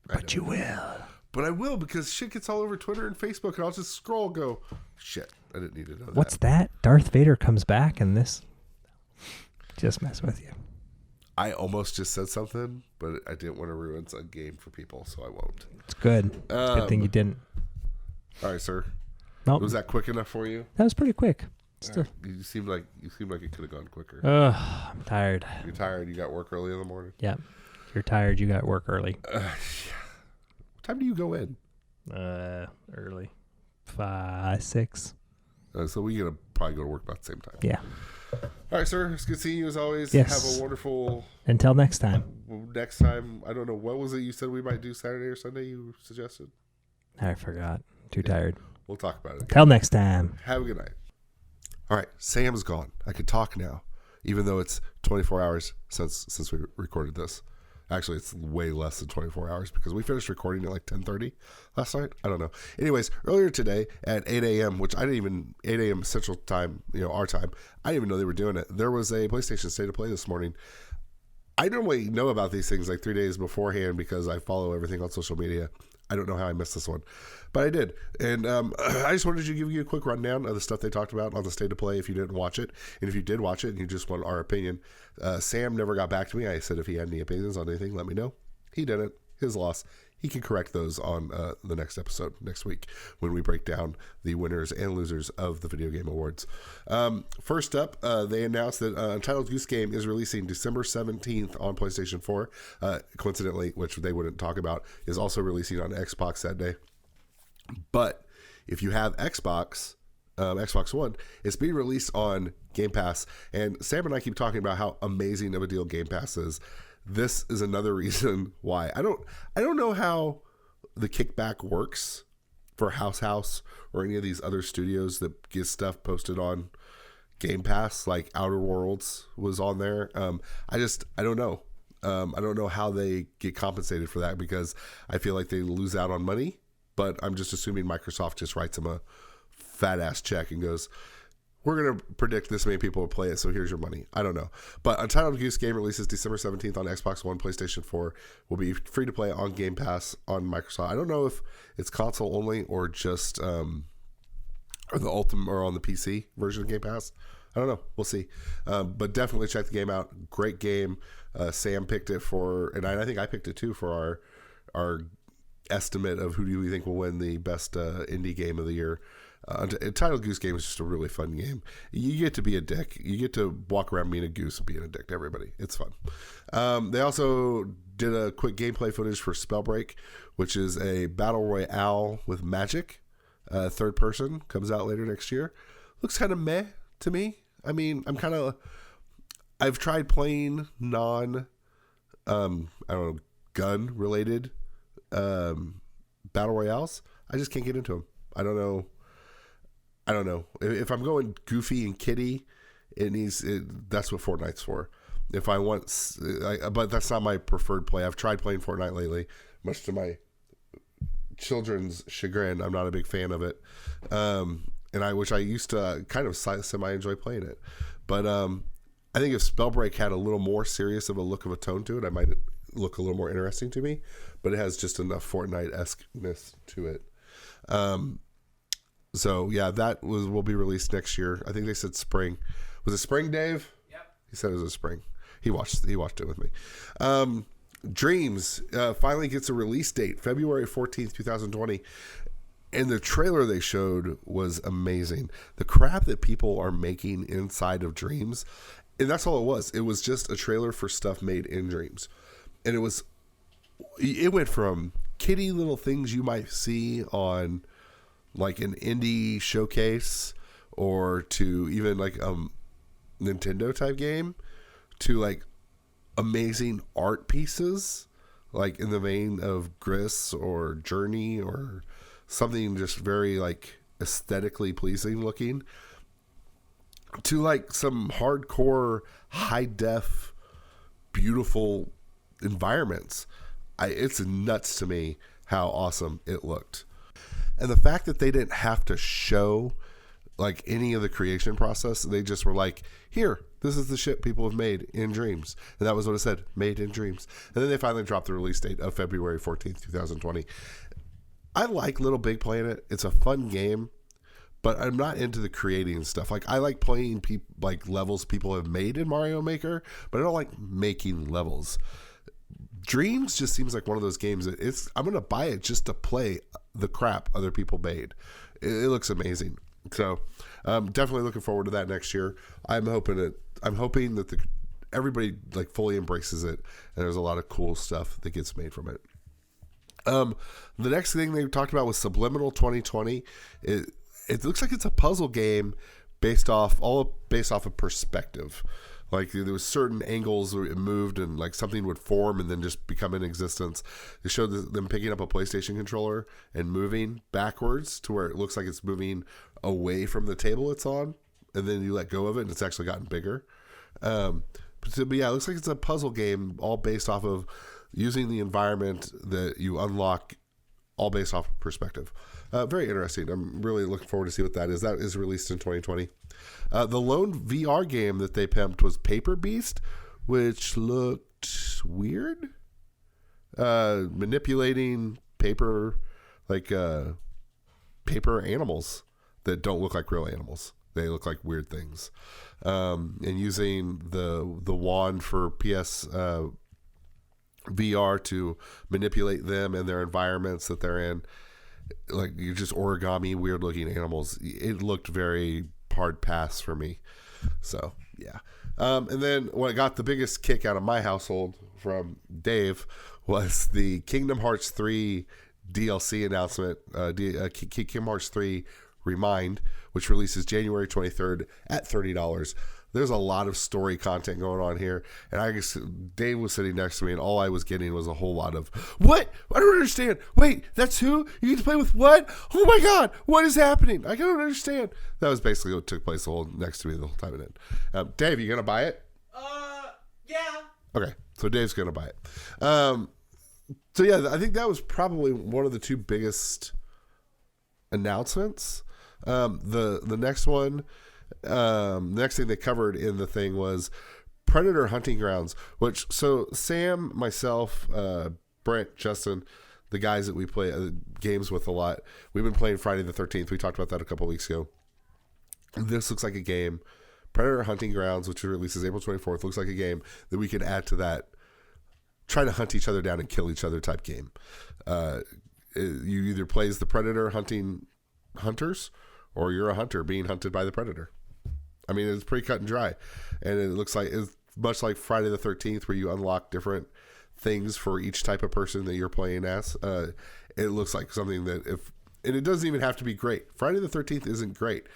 But you will. But I will because shit gets all over Twitter and Facebook, and I'll just scroll and go, shit, I didn't need to know that. What's that? Darth Vader comes back and this. Just mess with you. I almost just said something, but I didn't want to ruin a game for people, so I won't. It's good. It's a good thing you didn't. All right, sir. Nope. Was that quick enough for you? That was pretty quick. Right. You seemed like it could have gone quicker. I'm tired. You're tired. You got work early in the morning. Yeah. If you're tired, you got work early. What time do you go in? Early. 5, 6. So we gonna probably go to work about the same time. Yeah. All right, sir. It's good seeing you as always. Yes. Have a wonderful. Until next time. Next time, I don't know what was it you said we might do Saturday or Sunday. You suggested. I forgot. Too tired. We'll talk about it again. Till next time. Have a good night. All right, Sam's gone. I could talk now, even though it's 24 hours since we recorded this. Actually, it's way less than 24 hours because we finished recording at like 10:30 last night. I don't know. Anyways, earlier today at 8 a.m., which 8 a.m. Central Time, our time, I didn't even know they were doing it. There was a PlayStation State of Play this morning. I normally know about these things like 3 days beforehand because I follow everything on social media. I don't know how I missed this one, but I did. And I just wanted to give you a quick rundown of the stuff they talked about on the State of Play if you didn't watch it. And if you did watch it and you just want our opinion, Sam never got back to me. I said if he had any opinions on anything, let me know. He didn't. His loss. He can correct those on the next episode next week when we break down the winners and losers of the Video Game Awards. First up, they announced that Untitled Goose Game is releasing December 17th on PlayStation 4. Coincidentally, which they wouldn't talk about, is also releasing on Xbox that day. But if you have Xbox One, it's being released on Game Pass. And Sam and I keep talking about how amazing of a deal Game Pass is. This is another reason why. I don't know how the kickback works for House or any of these other studios that get stuff posted on Game Pass, like Outer Worlds was on there. I don't know. I don't know how they get compensated for that because I feel like they lose out on money, but I'm just assuming Microsoft just writes them a fat ass check and goes, we're going to predict this many people will play it, so here's your money. I don't know. But Untitled Goose Game releases December 17th on Xbox One, PlayStation 4. Will be free to play on Game Pass on Microsoft. I don't know if it's console only or just or the Ultimate or on the PC version of Game Pass. I don't know. We'll see. But definitely check the game out. Great game. Sam picked it for, and I think I picked it too for our estimate of who do we think will win the best indie game of the year. Untitled Goose Game is just a really fun game. You get to be a dick. You get to walk around being a goose and being a dick to everybody. It's fun. They also did a quick gameplay footage for Spellbreak, which is a battle royale with magic. Third person, comes out later next year. Looks kind of meh to me. I mean, I've tried playing gun related battle royales. I just can't get into them. I don't know. If I'm going goofy and kiddie, that's what Fortnite's for. If I want, but that's not my preferred play. I've tried playing Fortnite lately, much to my children's chagrin. I'm not a big fan of it, which I used to kind of semi enjoy playing it. But I think if Spellbreak had a little more serious of a look of a tone to it, I might look a little more interesting to me. But it has just enough Fortnite-esqueness to it. So yeah, that will be released next year. I think they said spring. Was it spring, Dave? Yep. He said it was a spring. He watched it with me. Dreams finally gets a release date, February 14th, 2020. And the trailer they showed was amazing. The crap that people are making inside of Dreams, and that's all it was. It was just a trailer for stuff made in Dreams. And it went from kiddie little things you might see on like an indie showcase or to even like a Nintendo type game to like amazing art pieces like in the vein of Gris or Journey or something just very like aesthetically pleasing looking to like some hardcore high def beautiful environments. It's nuts to me how awesome it looked. And the fact that they didn't have to show like any of the creation process, they just were like, here, this is the shit people have made in Dreams. And that was what it said, made in Dreams. And then they finally dropped the release date of February 14th, 2020. I like Little Big Planet. It's a fun game, but I'm not into the creating stuff. Like I like playing like levels people have made in Mario Maker, but I don't like making levels. Dreams just seems like one of those games that I'm going to buy it just to play the crap other people made. It looks amazing. So definitely looking forward to that next year. I'm hoping that everybody like fully embraces it, and there's a lot of cool stuff that gets made from it. The next thing they talked about was Subliminal 2020. It looks like it's a puzzle game based off of perspective. Like there was certain angles where it moved and like something would form and then just become in existence. They showed them picking up a PlayStation controller and moving backwards to where it looks like it's moving away from the table it's on, and then you let go of it and it's actually gotten bigger. But yeah, it looks like it's a puzzle game all based off of using the environment that you unlock, all based off of perspective. Very interesting. I'm really looking forward to see what that is. That is released in 2020. The lone VR game that they pimped was Paper Beast, which looked weird. Manipulating paper, like paper animals that don't look like real animals. They look like weird things. And using the wand for PS VR to manipulate them and their environments that they're in. Like you're just origami, weird looking animals. It looked very hard pass for me. So yeah. And then what got the biggest kick out of my household from Dave was the Kingdom Hearts 3 DLC announcement. Kingdom Hearts 3 Remind, which releases January 23rd at $30. There's a lot of story content going on here, and I guess Dave was sitting next to me, and all I was getting was a whole lot of, what? I don't understand. Wait, that's who? You get to play with what? Oh my God, what is happening? I don't understand. That was basically what took place next to me the whole time it did. Dave, you going to buy it? Yeah. Okay, so Dave's going to buy it. So yeah, I think that was probably one of the two biggest announcements. The next one... the next thing they covered in the thing was Predator Hunting Grounds, which, so Sam, myself, Brent, Justin, the guys that we play games with a lot, we've been playing Friday the 13th. We talked about that a couple weeks ago. This looks like a game. Predator Hunting Grounds, which releases April 24th, looks like a game that we could add to that try to hunt each other down and kill each other type game. You either play as the Predator hunting hunters, or you're a hunter being hunted by the Predator. I mean, it's pretty cut and dry. And it looks like it's much like Friday the 13th, where you unlock different things for each type of person that you're playing as. It looks like something that and it doesn't even have to be great. Friday the 13th isn't great,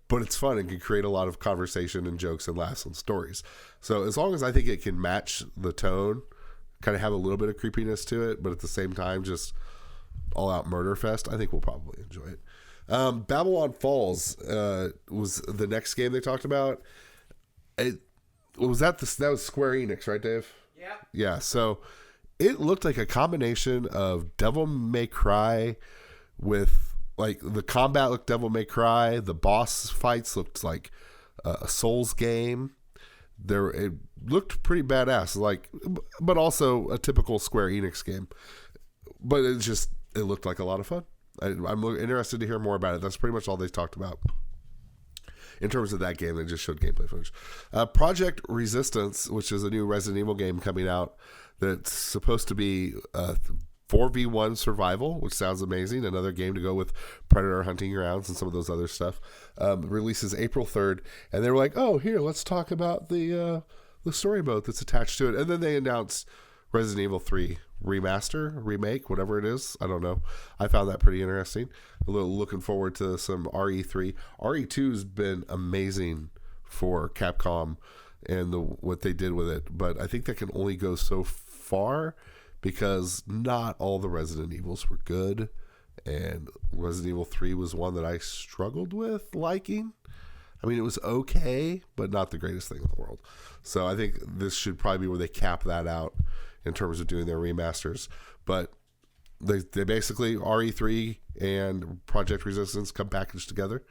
but it's fun and can create a lot of conversation and jokes and laughs and stories. So as long as I think it can match the tone, kind of have a little bit of creepiness to it, but at the same time, just all-out murder fest. I think we'll probably enjoy it. Babylon Falls was the next game they talked about. That was Square Enix, right, Dave? Yeah. Yeah, so it looked like a combination of Devil May Cry with, like, the combat looked Devil May Cry, the boss fights looked like a Souls game. It looked pretty badass, like, but also a typical Square Enix game. But it looked like a lot of fun. I'm interested to hear more about it. That's pretty much all they talked about in terms of that game. They just showed gameplay footage. Project Resistance, which is a new Resident Evil game coming out that's supposed to be 4v1 survival, which sounds amazing. Another game to go with Predator hunting grounds and some of those other stuff. Releases April 3rd. And they were like, oh, here, let's talk about the story mode that's attached to it. And then they announced Resident Evil 3 remake, whatever it is. I don't know. I found that pretty interesting. A little looking forward to some RE3. RE2 has been amazing for Capcom and what they did with it, but I think that can only go so far because not all the Resident Evils were good, and Resident Evil 3 was one that I struggled with liking. I mean, it was okay, but not the greatest thing in the world. So I think this should probably be where they cap that out in terms of doing their remasters. But they basically, RE3 and Project Resistance come packaged together.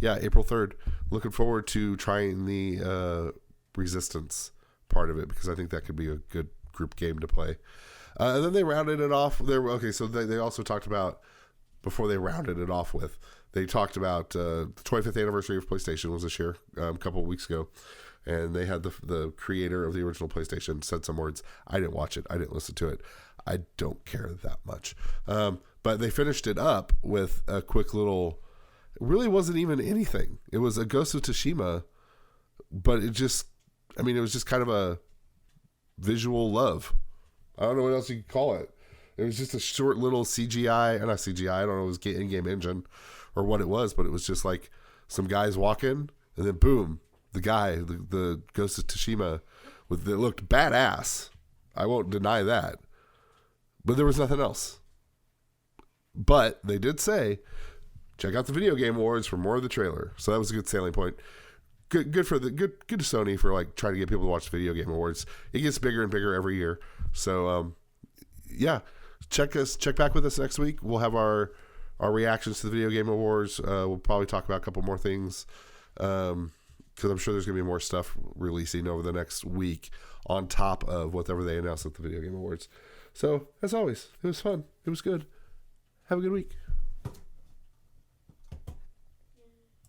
Yeah, April 3rd. Looking forward to trying the Resistance part of it, because I think that could be a good group game to play. And then they rounded it off. So they also talked about, before they rounded it off with, they talked about the 25th anniversary of PlayStation was this year, a couple of weeks ago. And they had the creator of the original PlayStation said some words. I didn't watch it. I didn't listen to it. I don't care that much. But they finished it up with a quick little, it really wasn't even anything. It was a Ghost of Tsushima, but it was just kind of a visual love. I don't know what else you could call it. It was just a short little CGI, not CGI, I don't know, it was in-game engine or what it was, but it was just like some guys walking, and then boom, the Ghost of Tsushima, it looked badass. I won't deny that. But there was nothing else. But they did say, check out the Video Game Awards for more of the trailer. So that was a good selling point. Good to Sony for like trying to get people to watch the Video Game Awards. It gets bigger and bigger every year. So yeah, check back with us next week. We'll have our reactions to the Video Game Awards. We'll probably talk about a couple more things. Because I'm sure there's going to be more stuff releasing over the next week on top of whatever they announce at the Video Game Awards. So, as always, it was fun. It was good. Have a good week.